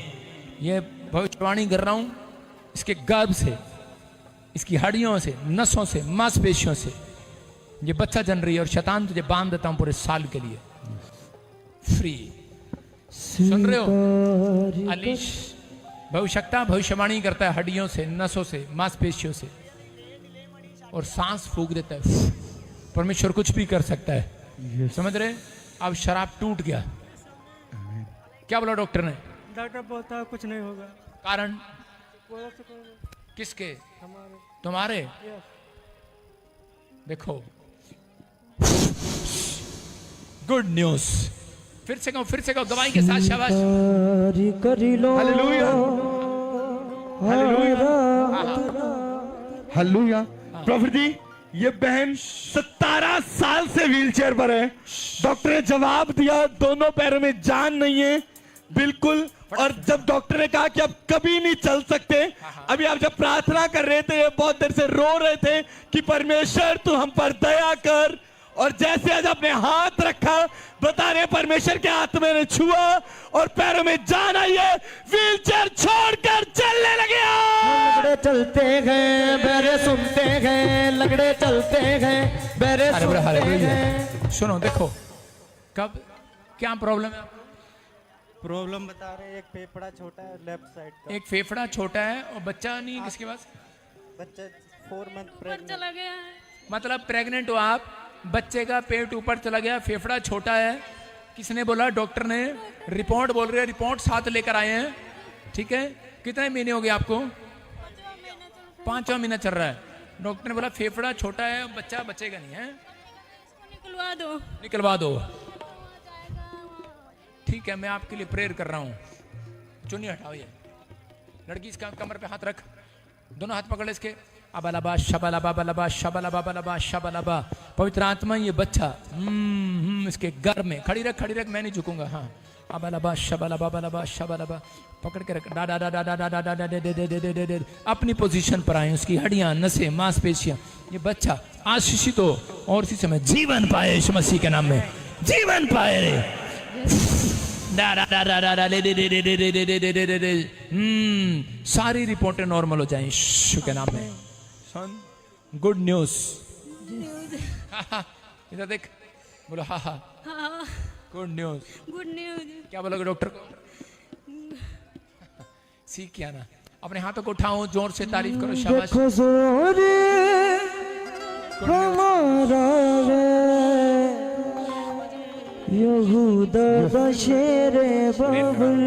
ये भविष्यवाणी कर रहा हूं इसके गर्भ से, इसकी हड्डियों से, नसों से, मांसपेशियों से ये बच्चा जन रही है। और शैतान तुझे बांध देता हूं पूरे साल के लिए फ्री। सुन रहे हो? अलीश भविष्यवाणी करता है हड्डियों से, नसों से, मांसपेशियों से, और सांस फूंक देता है। परमेश्वर कुछ भी कर सकता है। समझ रहे? अब शराब टूट गया। क्या बोला डॉक्टर ने? डॉक्टर बोलता है कुछ नहीं होगा। कारण किसके? तुम्हारे। देखो गुड न्यूज। फिर से कहो गवाही के साथ। शाबाश। हालेलुया। हालेलुया। हालेलुया। प्रॉफिट जी ये बहन 17 साल से व्हीलचेयर पर है। डॉक्टर ने जवाब दिया दोनों पैरों में जान नहीं है बिल्कुल। और जब डॉक्टर ने कहा कि अब कभी नहीं चल सकते, अभी आप जब प्रार्थना कर रहे थे, ये बहुत देर से रो रहे थे कि परमेश्वर तू हम पर दया कर। और जैसे आज अपने हाथ रखा, बता रहे परमेश्वर के आत्मा ने छुआ और पैरों में जान आई है, व्हीलचेयर छोड़कर चलने लगे। लगड़े चलते गए, बेरे सुनते गए, लगड़े चलते गए, बेरे सुनते गए। सुनो, देखो कब क्या प्रॉब्लम है आपको? प्रॉब्लम बता रहे, एक फेफड़ा छोटा है लेफ्ट साइड का। एक फेफड़ा छोटा है और बच्चा नहीं है किसके पास? बच्चा 4 मंथ ऊपर प्रेग्नेंट। चला गया है। मतलब प्रेग्नेंट हो आप, बच्चे का पेट ऊपर चला गया, फेफड़ा छोटा है। किसने बोला? डॉक्टर ने। रिपोर्ट बोल रहे हैं, रिपोर्ट साथ लेकर आए हैं, ठीक है? कितने महीने हो गए आपको? 5वां महीना चल रहा है। डॉक्टर ने बोला फेफड़ा छोटा है, बच्चा बचेगा नहीं है, निकलवा दो। निकलवा दो। ठीक है, मैं आपके लिए प्रेयर कर रहा हूँ। चुन्नी हटाओ। ये लड़की इसका कमर पे हाथ रख, दोनों हाथ पकड़ इसके। अबलबा शबलबा बलबा शबलबा बलबा शबलबा। पवित्र आत्मा ये बच्चा इसके गर्भ में खड़ी रख, मैं नहीं झुकूंगा। हाँ, अबलबा शबलबा बलबा शबलबा पकड़ के रख। डा डा डा डा डा डा डा डा। अपनी पोजीशन पर आए। उसकी हड्डियां, नसें, मांसपेशियां, ये बच्चा आशीषित हो और इसी समय जीवन पाए यीशु मसीह के नाम में, जीवन पाए। सारी रिपोर्टें नॉर्मल हो जाएं यीशु के नाम में। सन गुड न्यूज। इधर देख, बोलो हाँ हाँ गुड न्यूज। Good news. क्या बोलोगे डॉक्टर को? सीख किया ना। अपने हाथों को उठाओ, जोर से तारीफ करो। शाबाश। यहूदा का शेरे बाबुल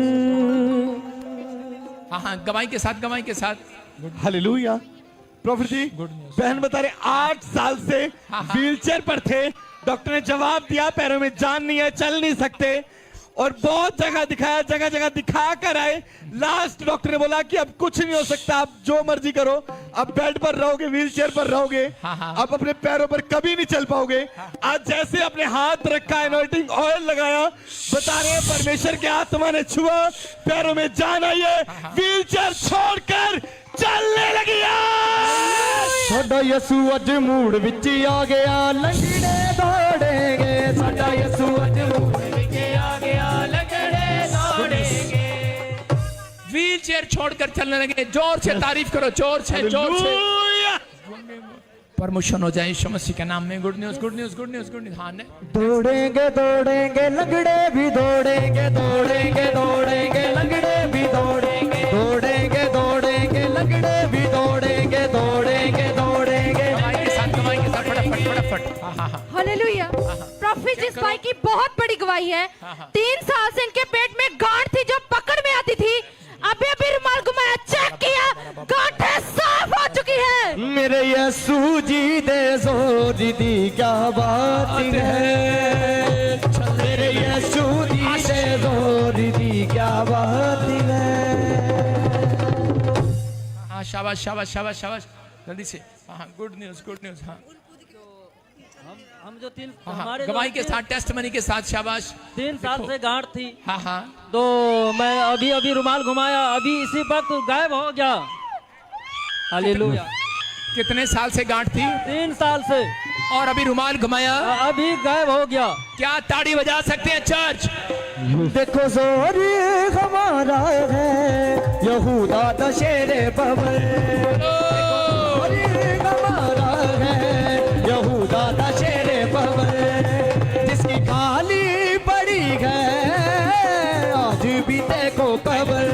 हाँ हाँ, गवाही के साथ, गवाही के साथ। हालेलुया। प्रॉफिट जी, बहन बता रहे 8 साल से व्हीलचेयर पर थे, डॉक्टर ने जवाब दिया पैरों में जान नहीं है, चल नहीं सकते, और बहुत जगह दिखाया, जगह जगह दिखा कर आए। लास्ट डॉक्टर ने बोला कि अब कुछ नहीं हो सकता, आप जो मर्जी करो, अब बेड पर रहोगे, व्हीलचेयर पर रहोगे, अब अपने पैरों पर कभी नहीं चल पाओगे। आज जैसे अपने हाथ रखा, एनॉइंटिंग ऑयल लगाया, बता रहे हैं परमेश्वर के आत्मा ने छुआ, पैरों में जान आई है, व्हीलचेयर छोड़कर चलने लगी। साडा यसू अज मूड विच आ गया, लंगड़े दौड़ेंगे। साडा यसू अज मूड विच आ गया, लंगड़े दौड़ेंगे। व्हील चेयर छोड़कर चलने लगे। जोर से तारीफ करो, जोर से, जोर से। प्रमोशन हो जाए यीशु मसीह के नाम में। Good news, good news, good news, good news. हाँ ने दौड़ेंगे दौड़ेंगे लंगड़े भी दौड़ेंगे, दौड़ेंगे दौड़ेंगे लंगड़े भी दौड़ेंगे, दौड़ेंगे दौड़ेंगे लंगड़े भी दौड़ेंगे, दौड़ेंगे दौड़ेंगे। गवाही के साथ, गवाही के साथ, फटाफट फटाफट। हाँ हाँ हाँ। हालेलुया। प्रॉफिट जिस भाई की बहुत बड़ी गवाही है। 3 साल से इनके पेट में गांठ थी जो पकड़ में आती थी, अभी अभी रुमाल घुमाया, चेक किया, गांठें साफ हो चुकी है। मेरे यसू जी दे जोर दी क्या बात है, मेरे यसू जी दे जोर दी क्या बात है। हाँ, शाबाश शाबाश शाबाश शाबाश, जल्दी से। हाँ, गुड न्यूज, गुड न्यूज। हाँ हम जो हाँ, गवाही के साथ, टेस्टमनी के साथ, शाबाश। 3 साल से गांठ थी, हाँ हाँ, तो मैं अभी अभी रुमाल घुमाया, अभी इसी वक्त गायब हो गया। हालेलुया। कितने साल से गांठ थी? 3 साल से, और अभी रुमाल घुमाया, अभी गायब हो गया। क्या ताड़ी बजा सकते हैं चर्च? देखो जोर हमारा है, यहूदा दशेरे बबल हमारा है, यहूदा दशेरे बबल, जिसकी खाली पड़ी है आज भी देखो कबर।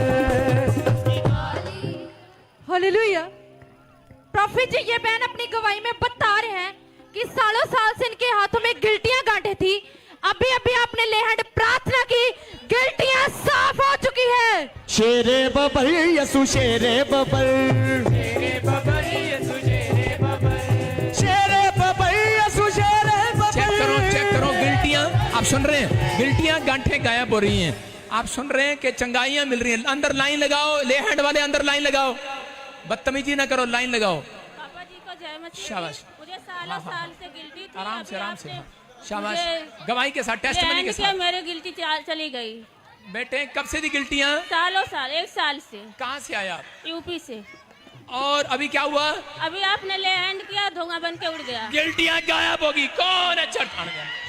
हालेलुया। प्रॉफिट जी, ये बहन अपनी गवाही में बता रहे हैं कि सालों साल से इनके हाथों में गिल्टियां गांठें थी, अभी अभी आपने लेहंड प्रार्थना की, गिल्टियां साफ हो चुकी है। शेरे बबल यसु शेरे बबल, शेरे बबल यसु शेरे बबल, शेरे बबल यसु शेरे बबल। चेक करो, चेक करो, गिल्टियां, आप सुन रहे हैं, गिल्टियां गांठें गायब हो रही हैं। आप सुन रहे हैं कि चंगाइयां मिल रही हैं। अंदर लाइन लगाओ, लेहंड वाले अंदर लाइन लगाओ, बदतमीजी ना करो, लाइन लगाओ। पापा जी को जय मसीह। शाबाश। मुझे सालों साल से गिल्टी थी, आराम से, अभी आराम से। आपने शाबाश। मुझे गवाही के साथ, टेस्टमनी के साथ। मेरे गिल्टी चली गई। बेटे, कब से थी गिल्टियां? सालों साल, 1 साल से। कहाँ से आया? यूपी से। और अभी क्या हुआ? अभी आपने ले हैंड किया, धुआं बन के उड़ गया। गिल्टियां गायब होगी। कौन है चट?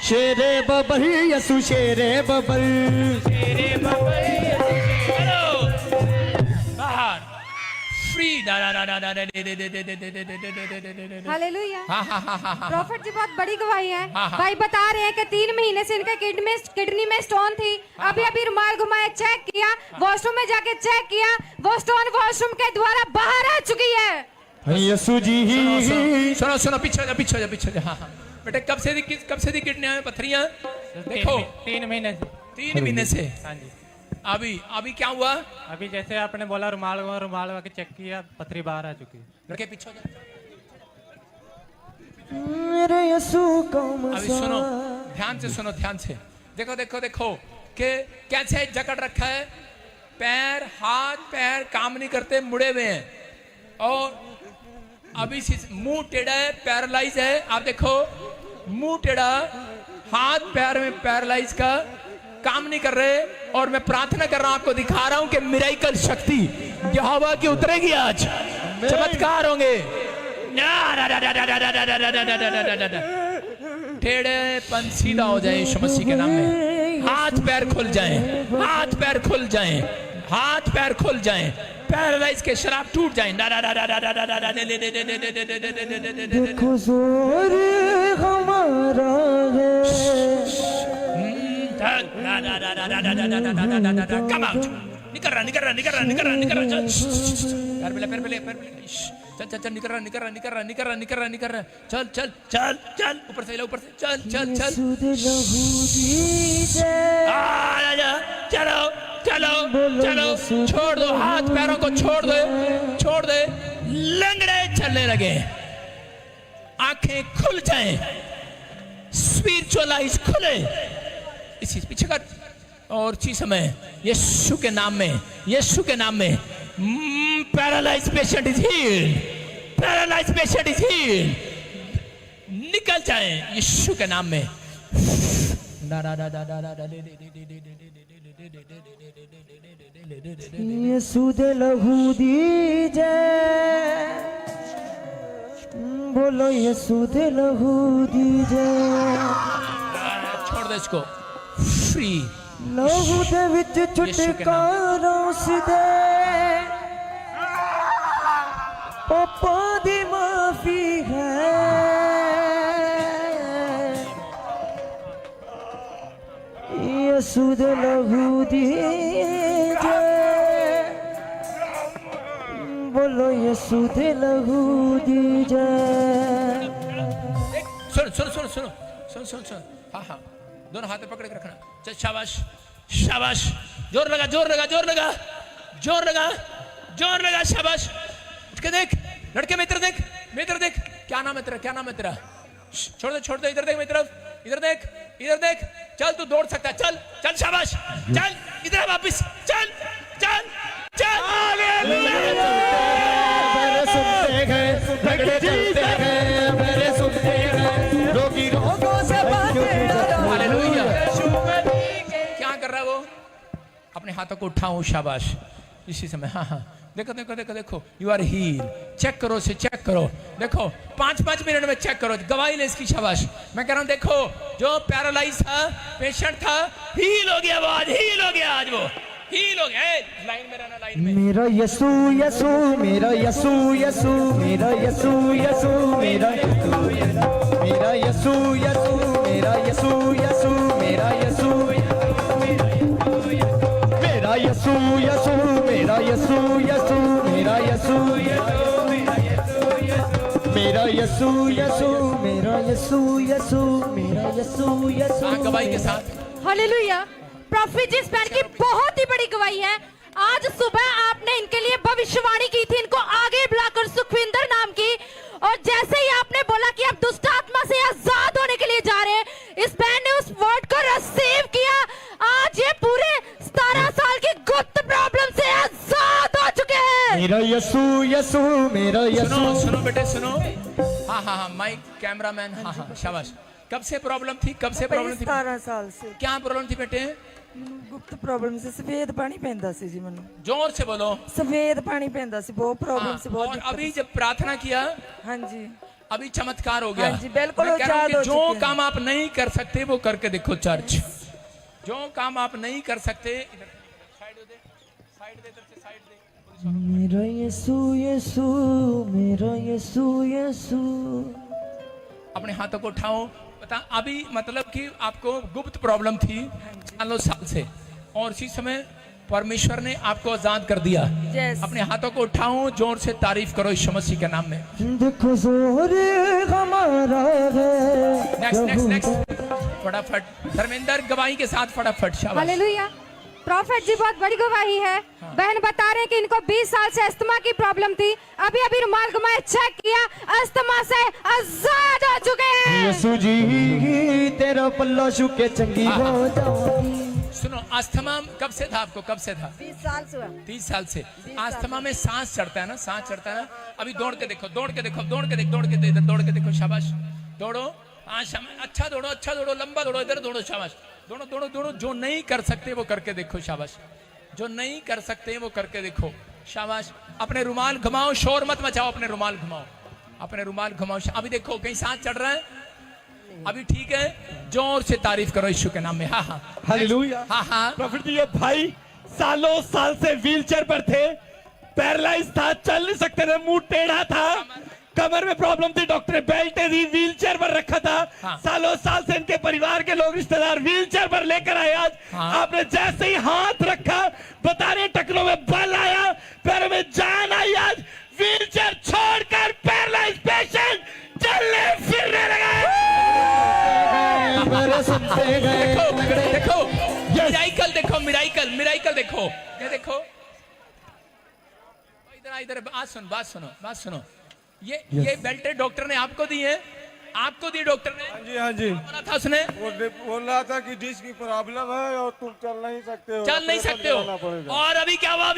शेरे बबल यसु शेरे बबल, शेरे बबल यसु शेरे बाहर फ्री। हालेलुया। हाँ हाँ हाँ हाँ हाँ। प्रॉफिट जी, बहुत बड़ी गवाही है। हाँ, हाँ। भाई बता रहे हैं कि 3 महीने से इनके किडनी में स्टोन थी, अभी अभी रुमाल घुमाया, चेक किया, वॉशरूम में जाके चेक किया, वो स्टोन वॉशरूम के द्वारा बाहर आ चुकी है। यसु जी सुनो सुनो, पीछे जा, पीछे जा, पीछे जा। हाँ हाँ बेटे, कब से थी किडनी में पत्थरियां? देखो, 3 महीने से। 3 महीने से। हाँ जी। अभी क्या हुआ? अभी जैसे आपने बोला रुमाल के चेक किया, पथरी बाहर आ चुकी है। लड़के पीछे जा। मेरे यसु को अभी सुनो, ध्यान से सुनो, ध्यान से। देखो देखो देखो कि कैसे जकड़ रखा है, पैर, हाथ पैर काम नहीं करते, मुड़े हुए हैं, और अभी मुंह टेढ़ा है, पैरालाइज है। आप देखो, मुंह टेढ़ा, हाथ पैर में पैरालाइज का काम नहीं कर रहे, और मैं प्रार्थना कर रहा हूं, आपको दिखा रहा हूं कि मिराइकल शक्ति यहोवा की उतरेगी आज, चमत्कार होंगे। टेढ़ेपन सीधा हो जाए यीशु मसीह के नाम में। हाथ पैर खुल जाएं, हाथ पैर खुल जाएं, हाथ पैर खुल जाएं, पैरालाइज के शराब टूट जाएं। देखो जोर हमारा है। Come out. निकल रहा, निकल रहा, निकल रहा, निकल रहा, निकल रहा, चल। पैर मिला, पैर मिला, पैर मिला। चल चल चल, निकल रहा, निकल रहा, निकल रहा, निकल रहा, निकल रहा, निकल रहा। चल चल चल चल, ऊपर से, ऊपर से, चल चल चल। चलो चलो चलो यीशु छोड़ दो, हाथ पैरों को छोड़ दे, छोड़ दे। लंगड़े चलने लगे, आंखें खुल जाएं, स्पिरिचुअल आइज खुले। इसी पीछे कर। और इसी समय यीशु के नाम में, यीशु के नाम में paralyse patient is healed, paralyse patient is healed. निकल जाए यीशु के नाम में। यीशु दे लहू दीजे, बोलो यीशु दे लहू दीजे, छोड़ दे इसको, फ्री। लहू दे विच छुटकारा सिदे, पापा दी माफी है, यीशु दे लहू दीजे, बोलो यीशु दे लहू दीजे। सुन सुन सुन सुन सुन सुन सुन। हाँ हाँ, दोनों हाथ पकड़ के रखना। चल शाबाश, शाबाश। जोर लगा, जोर लगा, जोर लगा, जोर लगा, जोर लगा। शाबाश। उठ के देख, लड़के में इधर देख, मैं इधर देख। क्या नाम है तेरा, क्या नाम है तेरा? छोड़ दे, छोड़ दे। इधर देख मेरी तरफ, इधर देख, इधर देख। चल तू दौड़ सकता है, चल चल। शाबाश, चल इधर वापिस, चल चल चल। मेरे सुनते गए, झगड़े चलते गए, मेरे सुनते गए, रोगी रोगों से हालेलुया। क्या कर रहा है वो? अपने हाथों को उठाओ। शाबाश। इसी समय, हाँ हाँ, देखो देखो देखो देखो, यू आर हील। चेक करो से, चेक करो। देखो 5-5 मिनट में चेक करो, गवाही ले इसकी। शाबाश। मैं कह रहा हूं, देखो जो पैरालाइज था, पेशेंट था, हील हो गया वो आज, हील हो गया आज वो, हील हो गया। लाइन में रहना, लाइन में। मेरा यीशु यीशु, मेरा यीशु यीशु, मेरा यीशु यीशु, मेरा यीशु यीशु, मेरा यीशु यीशु, मेरा यीशु यीशु, मेरा यीशु मेरा यीशु यीशु, मेरा यीशु यीशु, मेरा यीशु मेरा यीशु यीशु, मेरा यीशु यीशु, मेरा यीशु यीशु। हाँ, गवाही के साथ। हालेलुया। प्रॉफिट जी, इस बैंड की बहुत ही बड़ी गवाही है। आज सुबह आपने इनके लिए भविष्यवाणी की थी, इनको आगे बुलाकर, सुखविंदर नाम की, और जैसे ही आपने बोला कि आप दुष्ट आत्मा से आजाद होने के लिए जा रहे हैं, इस बैंड ने उस वर्ड को रिसीव किया। आज ये पूरे 17 साल की गुप्त प्रॉब्लम से आजाद हो चुके हैं। मेरा यीशु यीशु, मेरा यीशु। सुनो सुनो बेटे, सुनो। हाँ हाँ हाँ, माइक, कैमरामैन। हाँ हाँ, शाबाश। कब से प्रॉब्लम थी, कब से प्रॉब्लम थी? 17 साल से क्या प्रॉब्लम थी बेटे? गुप्त प्रॉब्लम से सफेद पानी पैंदा सी जी, मैनू जोर से बोलो। सफेद पानी पैंदा सी, बहुत प्रॉब्लम से, बहुत और दिक्कत अभी सी। जब प्रार्थना किया, हाँ जी, अभी चमत्कार हो गया। हाँ जी, बिल्कुल मैं कह रहा हूं कि आजाद हो जो चुके हैं। काम आप नहीं कर सकते वो करके देखो चर्च। जो काम आप नहीं कर सकते, इधर साइड दे, साइड दे, इधर से साइड दे। मेरा यीशु यीशु, मेरा यीशु यीशु। अपने हाथों को उठाओ। पता अभी मतलब कि आपको गुप्त प्रॉब्लम थी 4 साल से, और इसी समय परमेश्वर ने आपको आजाद कर दिया। Yes. अपने हाथों को उठाओ, जोर से तारीफ करो यीशु मसीह के नाम में। देखो जोर हमारा है। नेक्स्ट नेक्स्ट नेक्स्ट, फटाफट धर्मेंद्र, गवाही के साथ फटाफट। शाबाश। हालेलुया। प्रॉफिट जी, बहुत बड़ी गवाही है। बहन बता रहे हैं कि इनको 20 साल से अस्थमा की प्रॉब्लम थी, अभी अभी रुमाल घुमाए, चेक किया, अस्थमा से आजाद हो चुके हैं। यीशु जी तेरा पल्ला छूके चंगी हो जाऊंगी। सुनो, अस्थमा कब से था आपको, कब से था? 20 साल से 30 साल से। अस्थमा में सांस चढ़ता है ना, सांस चढ़ता है ना। अभी दौड़ के देखो, दौड़ के देखो, दौड़ के देख, दौड़ के दे, इधर दौड़ के देखो। शाबाश, दौड़ो। हाँ, अच्छा दौड़ो, अच्छा दौड़ो, लंबा दौड़ो, इधर दौड़ो। शाबाश, दौड़ो दौड़ो दौड़ो। जो नहीं कर सकते वो करके देखो। शाबाश, जो नहीं कर सकते वो करके देखो। शाबाश। अपने रुमाल घुमाओ, शोर मत मचाओ, अपने रुमाल घुमाओ, अपने रुमाल घुमाओ। अभी देखो कहीं सांस चढ़ रहा है, अभी ठीक है। जोर से तारीफ करो यीशु के नाम में। हाँ हाँ, हालेलुया। हाँ हाँ। प्रॉफिट जी, ये भाई सालों साल से व्हीलचेयर पर थे, पैरालाइज था, चल नहीं सकते थे, मुंह टेढ़ा था, कमर में प्रॉब्लम थी, डॉक्टर ने बेल्ट दी, व्हीलचेयर पर रखा था। हाँ। सालों साल से इनके परिवार के लोग, रिश्तेदार व्हीलचेयर पर लेकर आए। आज हाँ। आपने जैसे ही हाथ रखा, बता रहे टकलों में बल आया, पैरों में जान आई। आज व्हीलचेयर छोड़कर पैरालाइज पेशेंट चलने फिरने लगा। मेरे सुनते गए। देखो देखो, मिराइकल देखो, मिराइकल, मिराइकल देखो, ये देखो, इधर बात सुनो ये बेल्ट डॉक्टर ने आपको दी है, आपको दी डॉक्टर ने? जी हाँ जी, बोला था उसने, वो बोल रहा था कि डिस्क की प्रॉब्लम है और तुम चल नहीं सकते हो, चल नहीं सकते हो। और अभी क्या हुआ?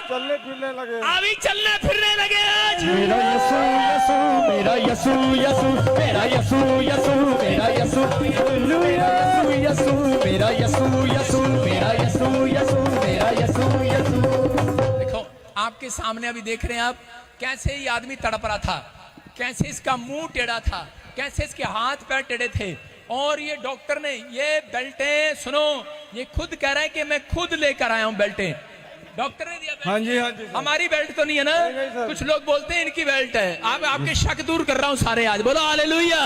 चलने फिरने लगे। अभी चलने फिरने लगे आज। मेरा यसू यसू मेरा यसू यसू मेरा यसू यसू मेरा यसू मेरा यसू यसू मेरा यसू यसू मेरा यसू यसू मेरा यसू यसू। देखो आपके सामने अभी देख रहे हैं आप कैसे ये आदमी तड़प रहा था, कैसे इसका मुंह टेढ़ा था, कैसे इसके हाथ पैर टेढ़े थे। और ये डॉक्टर ने ये बेल्टें, सुनो, ये खुद कह रहा है कि मैं खुद लेकर आया हूं बेल्टें। डॉक्टर ने दिया बेल्ट। हाँ जी हाँ जी, हमारी बेल्ट तो नहीं है ना? सर। कुछ लोग बोलते हैं इनकी बेल्ट है। आपके शक दूर कर रहा हूं सारे आज। बोलो हालेलुया।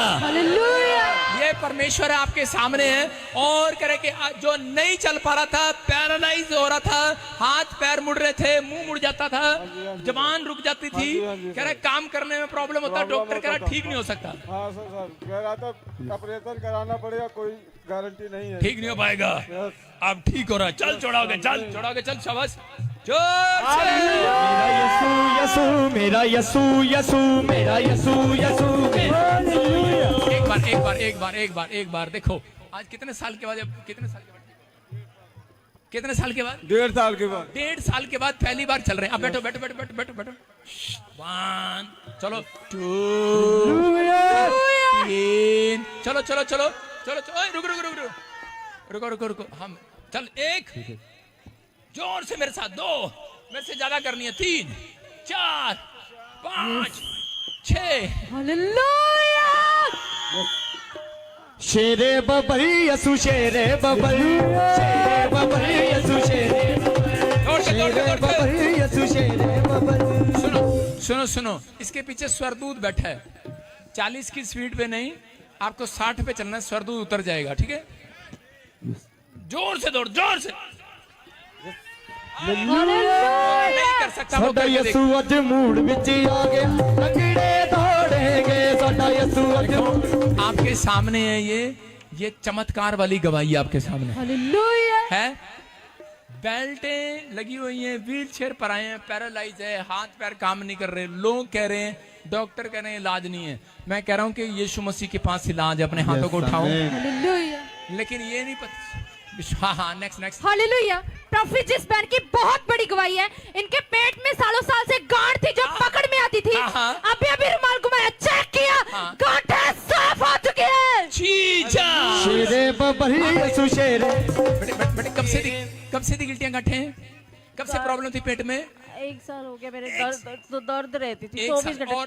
ये परमेश्वर है आपके सामने है। और कह रहे कि जो नहीं चल पा रहा था, पैरालाइज हो रहा था, हाथ पैर मुड़ रहे थे, मुंह मुड़ जाता था, जबान रुक जाती थी, कह रहे काम करने में प्रॉब्लम होता, डॉक्टर कह रहा ठीक नहीं हो सकता, हाँ सर कह रहा था ऑपरेशन कराना पड़ेगा, कोई गारंटी नहीं है, ठीक नहीं हो पाएगा। अब ठीक हो रहा है, चल चढ़ाओगे, चल शाबाश, जोर से। मेरा यसू यसू मेरा यसू यसू मेरा यसू यसू। एक बार देखो आज कितने साल के बाद 1.5 साल के बाद 1.5 साल के बाद पहली बार चल रहे हैं। अब बैठो। 1 चलो 2 3 चलो ओए, रुको हम चल 1 जोर से मेरे साथ, 2 मेरे से ज्यादा करनी है, 3 4 5 6। शेरे बबल यसू शेरे बबल यसू शेरे बबल यसू शेरे बबल। सुनो इसके पीछे स्वरदूत बैठा है। 40 की स्पीड पे नहीं, आपको 60 पे चलना है, स्वरदूत उतर जाएगा, ठीक है? जोर से दौड़, जोर से। नहीं कर सकता वो, साडा यसू अज मूड विच आ गया, लंगड़े दौड़ेंगे, साडा यसू अज आपके सामने है ये चमत्कार वाली गवाही आपके सामने है। बेल्टें लगी हुई हैं, व्हील चेयर पर आए हैं, पैरालाइज है, हाथ पैर काम नहीं कर रहे, लोग कह रहे हैं, डॉक्टर कह रहे हैं इलाज नहीं है। मैं कह रहा हूं कि यीशु मसीह के पास इलाज है, अपने हाथों को उठाओ। लेकिन ये नहीं पता। हाँ नेक्स्ट। हालेलुया। प्रॉफिट जिस बहन की बहुत बड़ी गवाही है, इनके पेट में सालों साल से गांठ थी जो पकड़ में आती थी, अभी रुमाल घुमाया, चेक किया, गांठें साफ हो चुकी है। शेरे बबल यसू शेरे। बेटे कब से थी गिल्टियां गांठें? कब से प्रॉब्लम थी पेट में? 1 साल हो गया मेरे दर्द रहती थी 1 24 साल। घंटे। और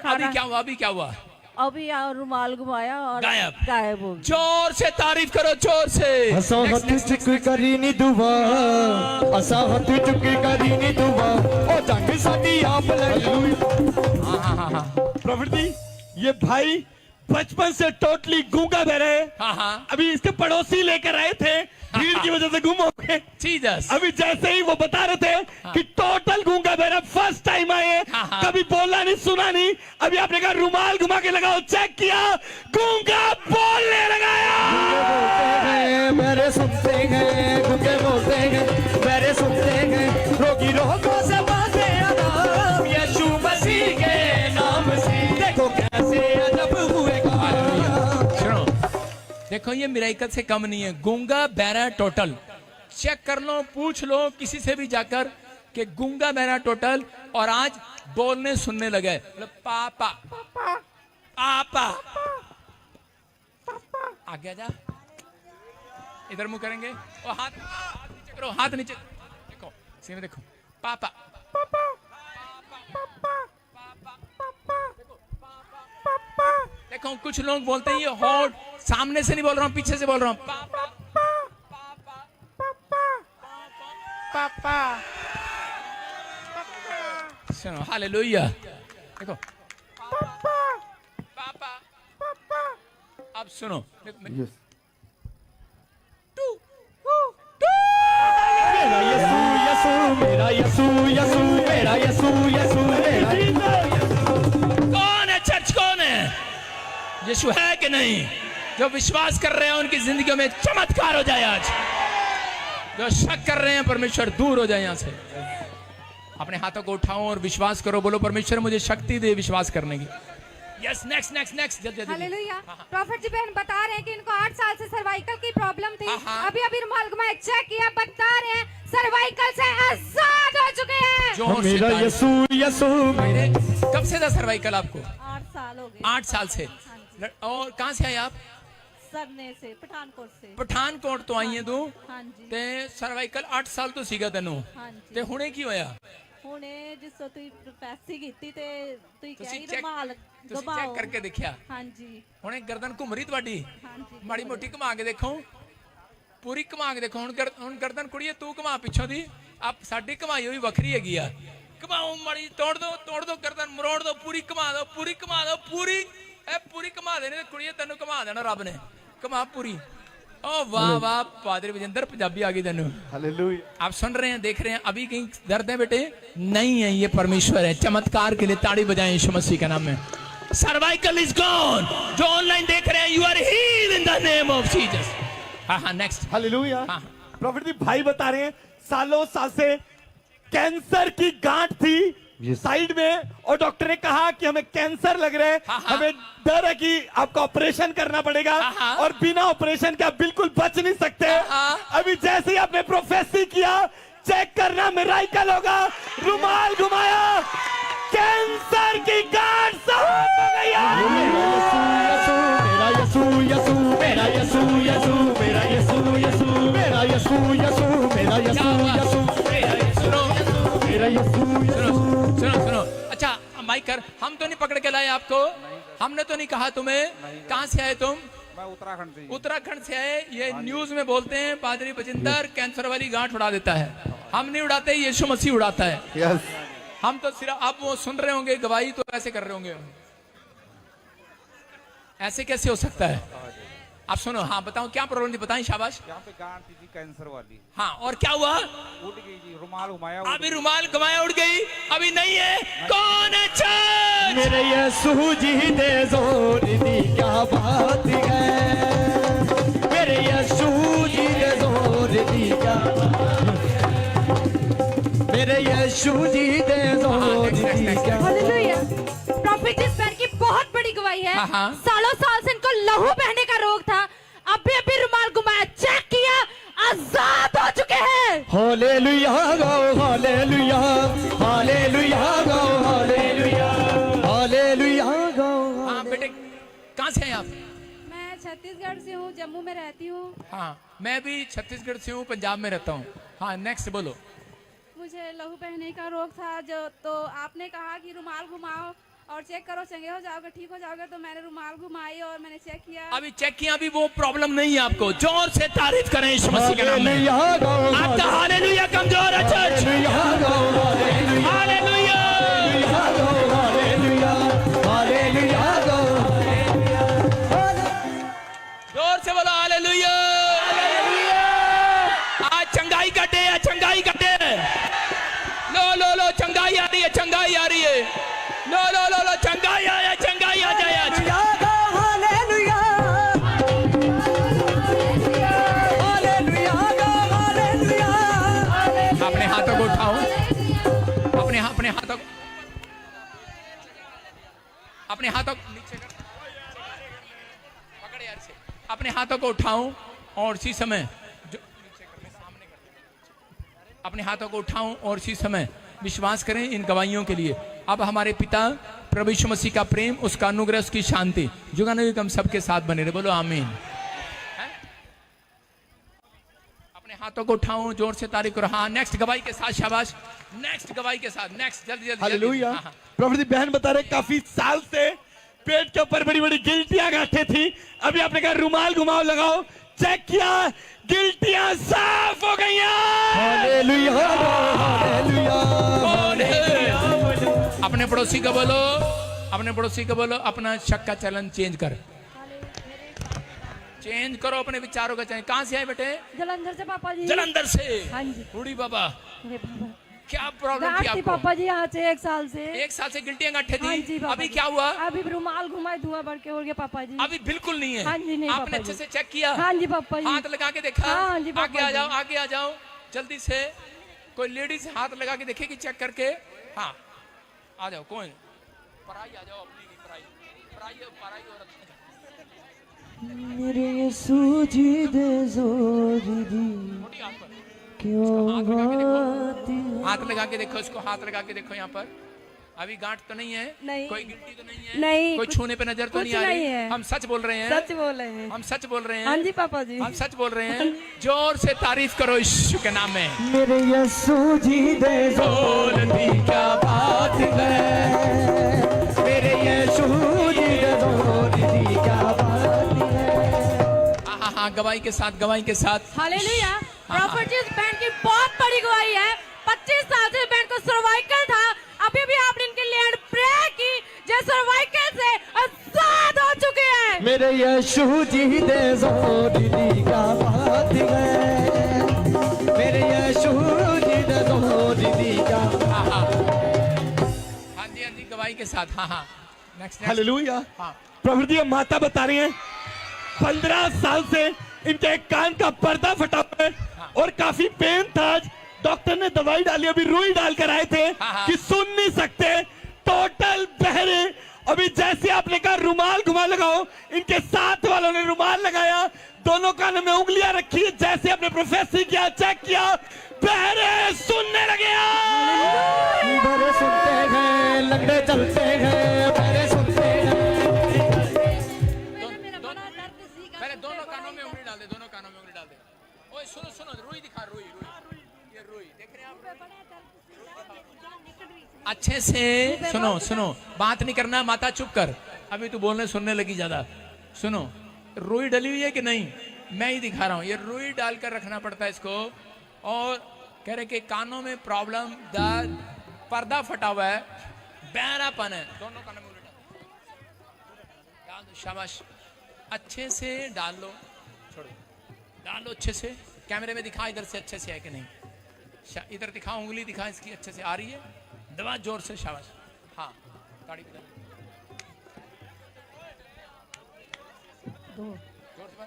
अभी क्या हुआ? अभी रुमाल घुमाया और गायब हो गया। जोर से तारीफ करो, जोर से। असा हथ चुकी करी नी दुआ, असा हथ चुकी करी नी दुआ, ओ जंग साडी आप लड़ी। हाँ। प्रॉफिट जी, ये भाई बचपन से टोटली गूंगा बहरा है। हाँ। अभी इसके पड़ोसी लेकर आए थे, भीड़ की वजह से गुम हो गए। अभी जैसे ही वो बता रहे थे कि टोटल गूंगा बहरा, फर्स्ट टाइम आए हैं, कभी बोला नहीं, सुना नहीं। अभी आपने कहा रुमाल घुमा के लगाओ, चेक किया, गूंगा बोलने लगाया। मेरे सुनते हैं गूंगे बोलते हैं, मेरे सुनते हैं, रोगी रोगों से बातें आराम, यीशु मसीह के नाम से। देखो कैसे अजब हुए सुनो, देखो ये मिराकल से कम नहीं है। गूंगा बहरा टोटल, चेक कर लो, पूछ लो किसी से भी जाकर कि गूंगा बहरा टोटल, और आज बोलने सुनने लगे। पापा पापा आगे जा, इधर मुंह करेंगे और हाथ नीचे करो, हाथ नीचे देखो, सीधे देखो, पापा पापा देखो। कुछ लोग बोलते हैं ये होठ, सामने से नहीं बोल रहा हूँ, पीछे से बोल रहा हूँ, पापा पापा। सुनो हालेलुया, देखो पापा पापा पापा। अब सुनो, मेरा यसू यसू मेरा यसू यसू मेरा यसू यसू मेरा। कौन है चर्च, कौन है? यीशु है कि नहीं? जो विश्वास कर रहे हैं उनकी जिंदगियों में चमत्कार हो जाए आज। जो शक कर रहे हैं परमेश्वर दूर हो जाए यहाँ से। अपने हाथों को उठाओ और विश्वास करो, बोलो परमेश्वर मुझे शक्ति दे विश्वास करने की। यस, नेक्स्ट नेक्स्ट नेक्स्ट, जल्दी जल्दी। हालेलुया। प्रॉफिट जी बहन बता रहे हैं कि इनको 8 साल से सर्वाइकल की प्रॉब्लम थी। अभी अभी रुमाल घुमाए चेक किया, बता रहे हैं सर्वाइकल से आजाद हो चुके हैं। जोर से मेरा ताली। यीशु यीशु मेरे कब से था सर्वाइकल आपको? 8 साल हो गए। 8 साल से। और कहाँ से आए आप? सरने से, पठानकोट से। पठानकोट तो आई है तू हाँ जी। ते सर्वाइकल 8 साल तो सीगा तेनू हाँ जी। ते हुणे की होया? ਹੁਣੇ ਜਿਸ ਤੋਂ ਤੁਸੀਂ ਪ੍ਰੋਫੈਸੀ ਕੀਤੀ ਤੇ ਤੁਸੀਂ ਤੁਸੀਂ ਕਹੀ ਚੈੱਕ ਰਮਾਲ ਤੁਸੀਂ ਚੈੱਕ ਕਰਕੇ ਦੇਖਿਆ? ਹਾਂਜੀ ਹੁਣੇ ਗਰਦਨ ਘੁੰਮ ਰਹੀ ਤੁਹਾਡੀ? ਹਾਂਜੀ ਮਾੜੀ ਮੋਟੀ ਘੁਮਾ ਕੇ ਦੇਖੋ, ਪੂਰੀ ਘੁਮਾ ਕੇ ਦੇਖੋ। ਹੁਣ ਗਰਦਨ ਕੁੜੀਏ ਤੂੰ ਘੁਮਾ ਪਿੱਛੋਂ ਦੀ, ਆਪ ਸਾਡੀ ਘੁਮਾਈ ਹੋਈ ਵੱਖਰੀ ਹੈਗੀ ਆ। ਘੁਮਾਓ ਮਾੜੀ, ਤੋੜ ਦੋ ਗਰਦਨ, ਮਰੋੜ ਦੋ, ਪੂਰੀ ਘੁਮਾ ਦੋ, ਪੂਰੀ ਘੁਮਾ ਦੋ, ਪੂਰੀ ਇਹ ਪੂਰੀ ਘੁਮਾ ਦੇਣੀ ਕੁੜੀਏ, ਤੈਨੂੰ ਘੁਮਾ ਦੇਣਾ ਰੱਬ ਨੇ। ਘੁਮਾ पूरी। ओ वाह वाह, पादरी विजेंद्र पंजाबी आ गई तेनू। हालेलुया। आप सुन रहे हैं, देख रहे हैं, अभी कहीं दर्द है बेटे? नहीं है, ये परमेश्वर है। चमत्कार के लिए ताड़ी बजाएं यीशु मसीह के नाम में। Cervical is gone. जो ऑनलाइन देख रहे हैं, you are healed in the name of Jesus. हाँ, नेक्स्ट। हालेलुया। हाँ। प्रॉफिट जी भाई बता रहे हैं सालों साल से कैंसर की गांठ थी साइड में, और डॉक्टर ने कहा कि हमें कैंसर लग रहा है, हमें डर है कि आपका ऑपरेशन करना पड़ेगा, और बिना ऑपरेशन के आप बिल्कुल बच नहीं सकते। अभी जैसे ही आपने प्रोफेसी किया, चेक करना मिराकल होगा। रुमाल घुमाया, कैंसर की गांठ साफ हो गई है। मेरा यीशु यीशु, मेरा यीशु यीशु, मेरा यीशु यीशु, मेरा यीशु यीशु, मेरा यीशु यीशु, मेरा यीशु यीशु। सुनो, अच्छा माइक कर। हम तो नहीं पकड़ के लाए आपको, हमने तो नहीं कहा तुम्हें। कहाँ से आए तुम? मैं उत्तराखंड से। उत्तराखंड से आए। ये न्यूज में बोलते हैं पादरी बजिंदर कैंसर वाली गांठ उड़ा देता है। हम नहीं उड़ाते, यीशु मसीह उड़ाता है। यस। हम तो सिर्फ, आप वो सुन रहे होंगे गवाही, तो ऐसे कर रहे होंगे। ऐसे कैसे हो सकता है? आप सुनो। हाँ बताओ क्या प्रॉब्लम थी, बताएं। शाबाश। यहाँ पे गांठ थी कैंसर वाली, हाँ, और क्या हुआ? उठ गई जी, रुमाल घुमाया। अभी रुमाल घुमाया, उड़ गई। अभी नहीं है। कौन है चर्च? मेरे यीशु जी दे जोर दी क्या बात है, मेरे यीशु जी दे जोर दी क्या, मेरे यीशु जी दे जोर दी क्या। हालेलुया। प्रॉफिट इस पैर की बहुत बड़ी गवाही है। सालों साल से इनको लहू बहने का रोग था। अभी अभी रुमाल घुमाया, चेक किया, आजाद हो चुके हैं। हालेलुया गाओ, हालेलुया, हालेलुया गाओ, हालेलुया, हालेलुया गाओ। हाँ बेटे, कहाँ से हैं आप? मैं छत्तीसगढ़ से हूँ, जम्मू में रहती हूँ। हाँ, मैं भी छत्तीसगढ़ से हूँ, पंजाब में रहता हूँ। हाँ, नेक्स्ट बोलो। मुझे लहू बहने का रोग था, जो तो आपने कहा कि रुमाल घुमाओ और चेक करो, चंगे हो जाओगे, ठीक हो जाओगे। तो मैंने रुमाल घुमाई और मैंने चेक किया। अभी चेक किया, अभी वो प्रॉब्लम नहीं है आपको। जोर से तारीफ करें यीशु मसीह के नाम में। आपका हालेलुया कमजोर है चर्च। हालेलुया, जोर से बोलो हालेलुया। आज चंगाई का डे है, चंगाई का डे। लो चंगाई आ रही है, चंगाई आ रही है। लो चंगाई आया, चंगाई आ जाए आज। अपने हाथों को उठाओ, अपने हाथों, अपने हाथों नीचे कर, पकड़ यार से। अपने हाथों को उठाओ और इसी समय जो सामने कर, अपने हाथों को उठाओ और इसी समय विश्वास करें इन गवाहियों के लिए। अब हमारे पिता प्रभु यीशु मसीह का प्रेम, उसका अनुग्रह, उसकी शांति जुगानुग हम सबके साथ बने रहे। बोलो आमीन। अपने हाथों को उठाओ, जोर से तारीफ करो। हाँ, नेक्स्ट गवाही के साथ। शाबाश, नेक्स्ट गवाही के साथ। नेक्स्ट, जल्दी। हालेलुया। हाँ। प्रभु बहन बता रहे काफी साल से पेट के ऊपर बड़ी बड़ी गिल्टियां गांठें थी। अभी आपने कहा रुमाल घुमाओ, लगाओ, चेक किया, गिल्टियां साफ हो गई। Hallelujah, hallelujah. अपने पड़ोसी को बोलो, अपने पड़ोसी को बोलो, अपना शक का चलन चेंज कर, चेंज करो अपने विचारों का चेंज। कहाँ से आए बेटे? जलंधर से पापा जी। जलंधर से? हाँ जी। बूढ़ी बाबा, अरे बाबा, क्या प्रॉब्लम थी आपको? पापा जी यहाँ से 1 साल से। 1 साल से गिल्टियां गांठे हाँ जी, थी। पापा अभी जी। क्या हुआ? अभी रुमाल घुमाए, धुआं बढ़ के उड़ गया पापा जी। अभी बिल्कुल नहीं है। हाँ जी, नहीं आपने पापा अच्छे जी। से चेक किया? हाँ जी पापा जी। हाथ लगा के देखा? हाँ जी पापा आगे आ जी। जाओ, आगे आ जाओ जल्दी से। कोई लेडीज हाथ लगा के देखेगी चेक करके। हाँ आ जाओ, कोई पराई आ जाओ, अपनी भी पराई पराई औरत। मेरे यीशु जी दे जोर दी क्यों हाथ लगा के देखो इसको, हाथ लगा के देखो। यहाँ पर अभी गांठ तो नहीं है, नहीं। कोई गिल्टी तो नहीं है, नहीं, कोई छूने पे नजर तो कुछ नहीं आ रही नहीं है। हम सच बोल रहे हैं, सच बोल रहे हैं। हम सच बोल रहे हैं। हाँ जी पापा जी। हम सच बोल रहे हैं। जोर से तारीफ करो यीशु के नाम में। मेरे यीशु जी दे जोर दी क्या बात है, मेरे यीशु जी दे जोर दी क्या बात है। हाँ हाँ गवाही के साथ, गवाही के साथ। हालेलुया। प्रॉफिट जी बैंड की बहुत बड़ी गवाही है। 25 साल से बैंड को सर्वाइकल था, अभी भी आपने इनके लिए प्रेयर की जो सर्वाइकल से आजाद हो चुके हैं। मेरे यीशु जी दे जोर दी क्या बात है, मेरे यीशु जी दे जोर दी क्या। हाँ जी गवाही के साथ। हाँ हाँ नेक्स्ट। हालेलुया। हाँ प्रभु जी माता बता रही हैं 15 साल से इनके कान का पर्दा फटा हुआ है और काफी पेन था। डॉक्टर ने दवाई डाली, अभी रुई डालकर आए थे कि सुन नहीं सकते, टोटल बहरे। अभी जैसे आपने कहा रुमाल घुमा लगाओ, इनके साथ वालों ने रुमाल लगाया, दोनों कानों में उंगलियां रखी, जैसे आपने प्रोफेसर किया, चेक किया, बहरे सुनने लगे। बहरे सुनते हैं, लंगड़े चलते हैं, बहरे सुनते हैं। पहले दोनों कानों में उंगली डाल दे, दोनों कानों में उंगली डाल दे। ओए सुनो सुनो, रुई दिखा, रुई ये रुई देख रहे हैं आप? अच्छे से सुनो सुनो, बात नहीं करना, माता चुप कर। अभी तू बोलने सुनने लगी ज्यादा। सुनो, रुई डली हुई है कि नहीं? मैं ही दिखा रहा हूँ। ये रुई डालकर रखना पड़ता है इसको। और कह रहे कि कानों में प्रॉब्लम, दर्द, पर्दा फटा हुआ है, बहरापन है, दोनों कानों में उंगली डाल दो। शाबाश, अच्छे से डाल लो, छोड़ो, डाल लो अच्छे से। कैमरे में दिखा इधर से अच्छे से है कि नहीं, इधर दिखा, उंगली दिखा इसकी अच्छे से आ रही है, दबा जोर से, शाबाश। हाँ ताड़ी बजा दो, जोर से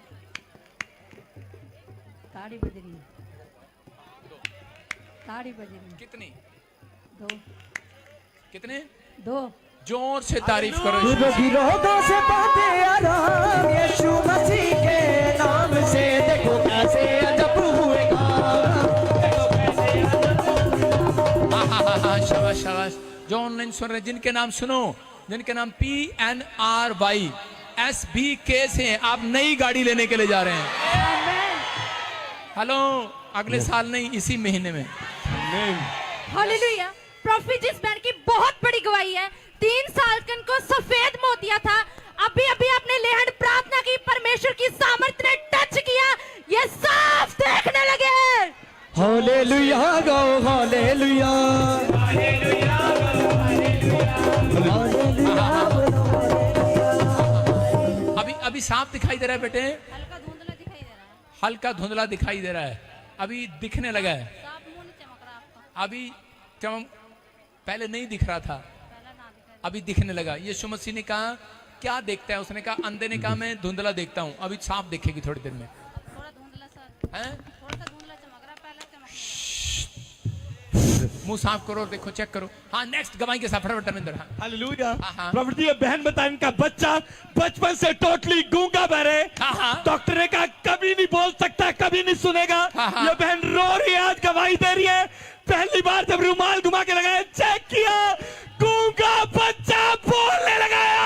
ताड़ी बज रही है, ताड़ी बज रही है। कितनी? दो, कितने? दो। जोर से तारीफ करो। रोगों से पाते आराम यीशु मसीह के नाम से, देखो कैसे अजब हुए काम, देखो कैसे अजब। हाँ शाबाश शाबाश। जो ऑनलाइन सुन रहे, जिनके नाम सुनो, जिनके नाम PNRYSBK से आप नई गाड़ी लेने के लिए जा रहे हैं। हेलो, अगले साल नहीं, इसी महीने में। हालेलुया। प्रॉफिट इस बैंड की बहुत बड़ी गवाही है। 3 साल के इनको सफेद मोतिया था, अभी अभी आपने लेहन प्रार्थना की, परमेश्वर की सामर्थ्य ने टच किया, ये साफ देखने लगे। हालेलुया गाओ, हालेलुया, हालेलुया गाओ, हालेलुया। अभी साफ दिखाई दे रहा है बेटे? हल्का धुंधला दिखाई दे रहा है। हल्का धुंधला दिखाई दे रहा है, अभी दिखने लगा है। साफ मुंह नहीं चमक रहा आपका। अभी पहले नहीं दिख रहा था, अभी दिखने लगा। यीशु मसीह ने कहा क्या देखता है? उसने कहा, अंधे ने कहा मैं धुंधला देखता हूँ, अभी साफ दिखेगी थोड़ी देर में। थोड़ा धुंधला सा, हैं? थोड़ा सा धुंधला चमक रहा, पहले चमक। मुंह साफ करो, देखो, चेक करो। हाँ नेक्स्ट गवाही के साथ फटाफट धर्मेंद्र। हाँ हालेलुया। हाँ। प्रभु जी ये बहन बता, इनका बच्चा बचपन से टोटली गूंगा बहरे। हाँ। डॉक्टर ने कहा कभी नहीं बोल सकता, कभी नहीं सुनेगा। हाँ। ये बहन रो रही है, आज गवाही दे रही है। पहली बार जब रुमाल घुमा के लगाया, चेक किया, गूंगा बच्चा बोलने लगाया।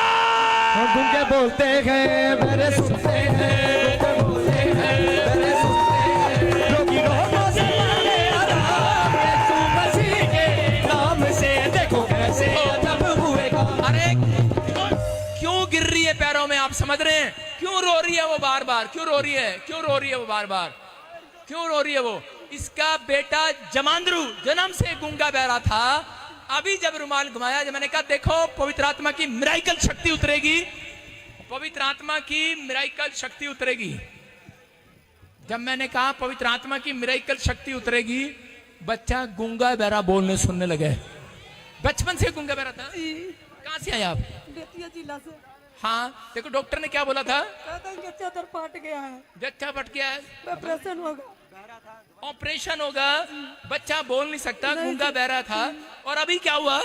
हम गूंगे बोलते हैं, मेरे सुनते हैं, गूंगे बोलते हैं, मेरे सुनते हैं। रोगी रोगों से पाते आराम यीशु मसीह के नाम से, देखो कैसे अजब हुए काम। अरे क्यों गिर रही है पैरों में? आप समझ रहे हैं क्यों रो रही है वो बार बार? क्यों रो रही है? क्यों रो रही है वो बार बार? क्यों रो रही है वो? इसका बेटा जमांद्रू जन्म से गूंगा बहरा था, अभी जब रुमाल घुमाया, जब मैंने कहा देखो पवित्र आत्मा की मिराइकल शक्ति उतरेगी, पवित्र आत्मा की मिराइकल शक्ति उतरेगी। जब मैंने कहा पवित्र आत्मा की मिराइकल शक्ति उतरेगी, बच्चा गूंगा बहरा बोलने सुनने लगे। बचपन से गूंगा बहरा था। कहाँ से आए आप? बेतिया जिला से। हाँ देखो, डॉक्टर ने क्या बोला था? कहते हैं कि चदर फाट गया है, जच्चा फट गया है, ऑपरेशन होगा। ऑपरेशन होगा, बच्चा बोल नहीं सकता, गूंगा बहरा था, और अभी क्या हुआ?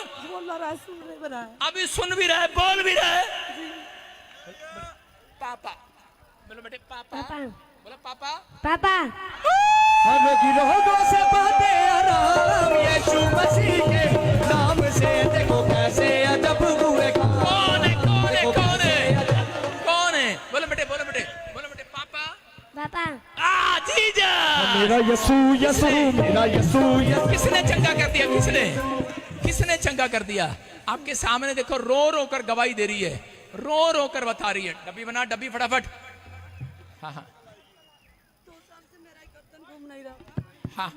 अभी सुन भी रहा है, बोल भी रहा है। पापा बोलो बेटे, पापा बोलो, पापा पापा रोगों से पाते आराम यीशु मसीह के नाम से, देखो कैसे अजब हुए काम। कौन है, कौन है, कौन है, कौन है? बोलो बेटे, बोलो बेटे, बोलो बेटे, पापा पापा जीजा। मेरा यीशु यीशु, मेरा यीशु यीशु। किसने चंगा कर दिया? किसने चंगा कर दिया? आपके सामने देखो, रो रो कर गवाही दे रही है, रो रो कर बता रही है। डब्बी बना, डब्बी फटाफट। हाँ हाँ 2 साल से मेरा गर्दन घूम नहीं रहा, हाँ,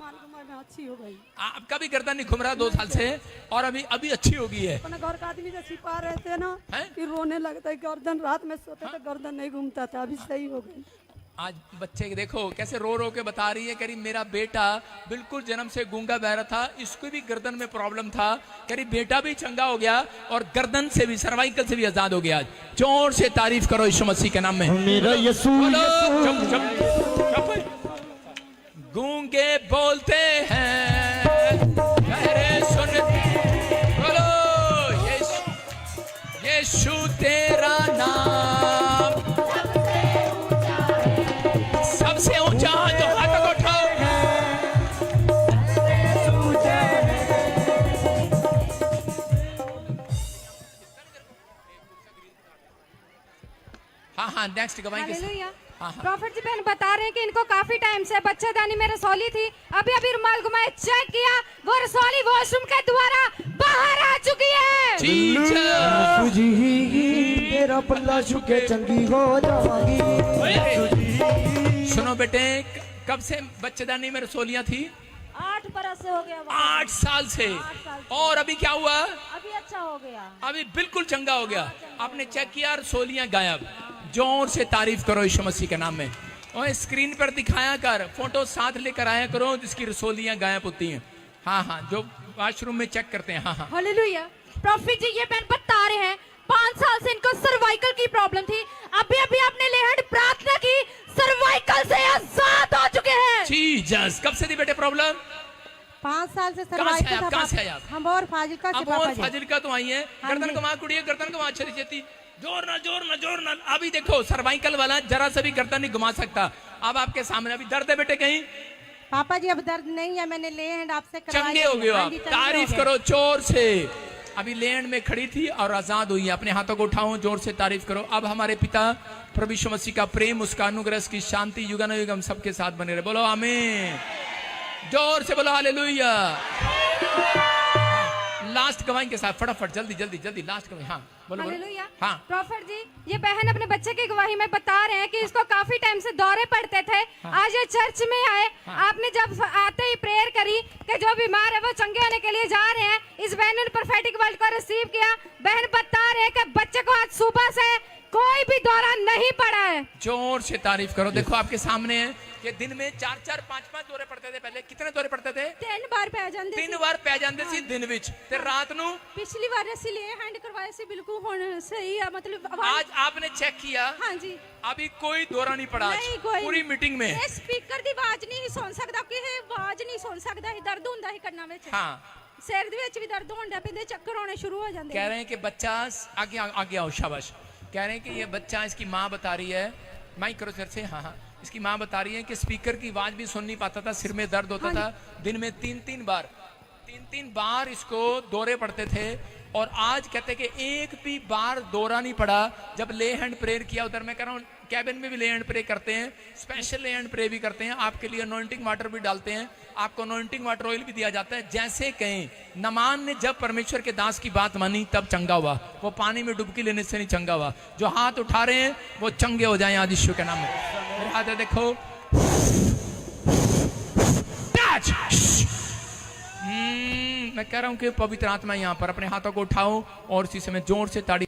में अच्छी हो गई। आपका भी गर्दन नहीं घूम रहा 2 साल से, और अभी अच्छी हो गई है। अपने घर का आदमी से छिपा रहे थे ना हैं? कि रोने लगता है, गर्दन रात में सोते तो गर्दन नहीं घूमता था, अभी सही हो गई। आज बच्चे देखो कैसे रो रो के बता रही है, कह रही मेरा बेटा बिल्कुल जन्म से गूंगा बहरा था, इसको भी गर्दन में प्रॉब्लम था, कह रही बेटा भी चंगा हो गया और गर्दन से भी, सर्वाइकल से भी आजाद हो गया। जोर से तारीफ करो यीशु मसीह के नाम में। मेरा यीशु गूंगे बोलते हैं, बहरे सुन, बोलो यीशु तेरा नाम सबसे ऊंचा, तो हाथों को उठाओ। हाँ हाँ नेक्स्ट गवाही। हाँ हाँ प्रॉफिट जी बहन बता रहे हैं कि इनको काफी टाइम से बच्चेदानी में रसौली थी, अभी रुमाल घुमाए, चेक किया, वो रसौली वॉशरूम के द्वारा बाहर आ चुकी है। तेरा पल्ला झुके चंगी हो जाएगी। सुनो बेटे, कब से बच्चेदानी में रसोलियां थी? 8 बरस से हो गया। 8 साल से। और अभी क्या हुआ? अभी अच्छा हो गया, अभी बिल्कुल चंगा हो गया। आपने चेक किया, रसोलियां गायब। जोर से तारीफ करो यीशु मसीह के नाम में। और स्क्रीन पर दिखाया कर, फोटो साथ लेकर आया करो जिसकी रसोलियां गायब होती हैं। हाँ हाँ, जो वॉशरूम में चेक करते हैं। हाँ हाँ हालेलुया। प्रॉफिट जी ये बहन बता रहे हैं 5 साल से इनको सर्वाइकल की प्रॉब्लम थी, अभी आपने लेहड़ प्रार्थना की, सर्वाइकल से आजाद हो चुके हैं। जीसस। कब से थी बेटे प्रॉब्लम? 5 साल से कहाँ से है आप? हम और फाजिलका से। और फाजिलका तो आई है। गर्दन को वहां कुड़िए, गर्दन को वहां छरी छेती, जोर ना। अभी देखो सर्वाइकल वाला जरा सा भी गर्दन नहीं घुमा सकता। अब आपके सामने अभी दर्द है बेटे कहीं? पापा जी अब दर्द नहीं है, मैंने ले हैंड आपसे चंगे हो गए आप। तारीफ करो जोर से। अभी लैंड में खड़ी थी और आजाद हुई है। अपने हाथों को उठाओ, जोर से तारीफ करो। अब हमारे पिता प्रभु यीशु मसीह का प्रेम, उसका अनुग्रह, की शांति युगानुयुग हम सबके साथ बने रहे। बोलो आमीन। जोर से बोलो हालेलुया। लास्ट गवाही के साथ फटाफट, जल्दी लास्ट गवाही। हाँ बोलो हालेलुया। हाँ प्रॉफिट जी ये बहन अपने बच्चे की गवाही में बता रहे हैं कि इसको काफी टाइम से दौरे पड़ते थे। आज ये चर्च में आए, आपने जब आते ही प्रेयर करी कि जो बीमार है वो चंगे होने के लिए जा रहे हैं। इस बहन ने प्रोफेटिक वर्ड को रिसीव किया। बहन बता रहे हैं कि बच्चे को आज सुबह से कोई भी दौरा नहीं पड़ा है। जोर से तारीफ करो। देखो आपके सामने है कि दिन में 4-4, 5-5 दौरे पड़ते थे। पहले कितने दौरे पड़ते थे? 3 बार पै जांदे 3 बार पै जांदे सी दिन विच ते रात नु। पिछली बार ਅਸੀਂ ले हैंड करवाए सी, बिल्कुल होने सही है, मतलब आज आपने चेक किया? हाँ जी। अभी कोई दौरा नहीं पड़ा। नहीं कोई। पूरी मीटिंग में ਇਹ स्पीकर ਦੀ ਆਵਾਜ਼ ਨਹੀਂ ਸੁਣ ਸਕਦਾ, ਕਿ ਇਹ ਆਵਾਜ਼ ਨਹੀਂ ਸੁਣ ਸਕਦਾ, ਇਹ ਦਰਦ ਹੁੰਦਾ ਹੈ ਕੰਨਾਂ ਵਿੱਚ। हाँ ਸਿਰ ਦੇ ਵਿੱਚ ਵੀ ਦਰਦ ਹੋਣ ਪੈਂਦੇ, ਚੱਕਰ ਆਉਣੇ ਸ਼ੁਰੂ ਹੋ ਜਾਂਦੇ। कह रहे हैं कि बच्चा आगे आओ, शाबाश। कह रहे हैं कि ये बच्चा, इसकी माँ बता रही है, माइक करो सर से। हाँ इसकी माँ बता रही है कि स्पीकर की आवाज भी सुन नहीं पाता था, सिर में दर्द होता था। दिन में 3-3 बार इसको दौरे पड़ते थे। और आज कहते कि एक भी बार दौरा नहीं पड़ा। जब ले हैंड प्रेयर किया उधर, मैं कह रहा हूँ कैबिन में भी ले हैंड प्रे करते हैं, स्पेशल ले हैंड प्रे भी करते हैं। आपके लिए अनॉइंटिंग वाटर भी डालते हैं, आपको अनॉइंटिंग वाटर ऑयल भी दिया जाता है। जैसे कहें नमान ने जब परमेश्वर के दास की बात मानी तब चंगा हुआ, वो पानी में डुबकी लेने से नहीं चंगा हुआ। जो हाथ उठा रहे हैं वो चंगे हो जाएं आज यीशु के नाम में। मेरे हाथ है देखो, मैं कह रहा हूं कि पवित्र आत्मा यहां पर, अपने हाथों को उठाओ और इसी समय जोर से ताड़ी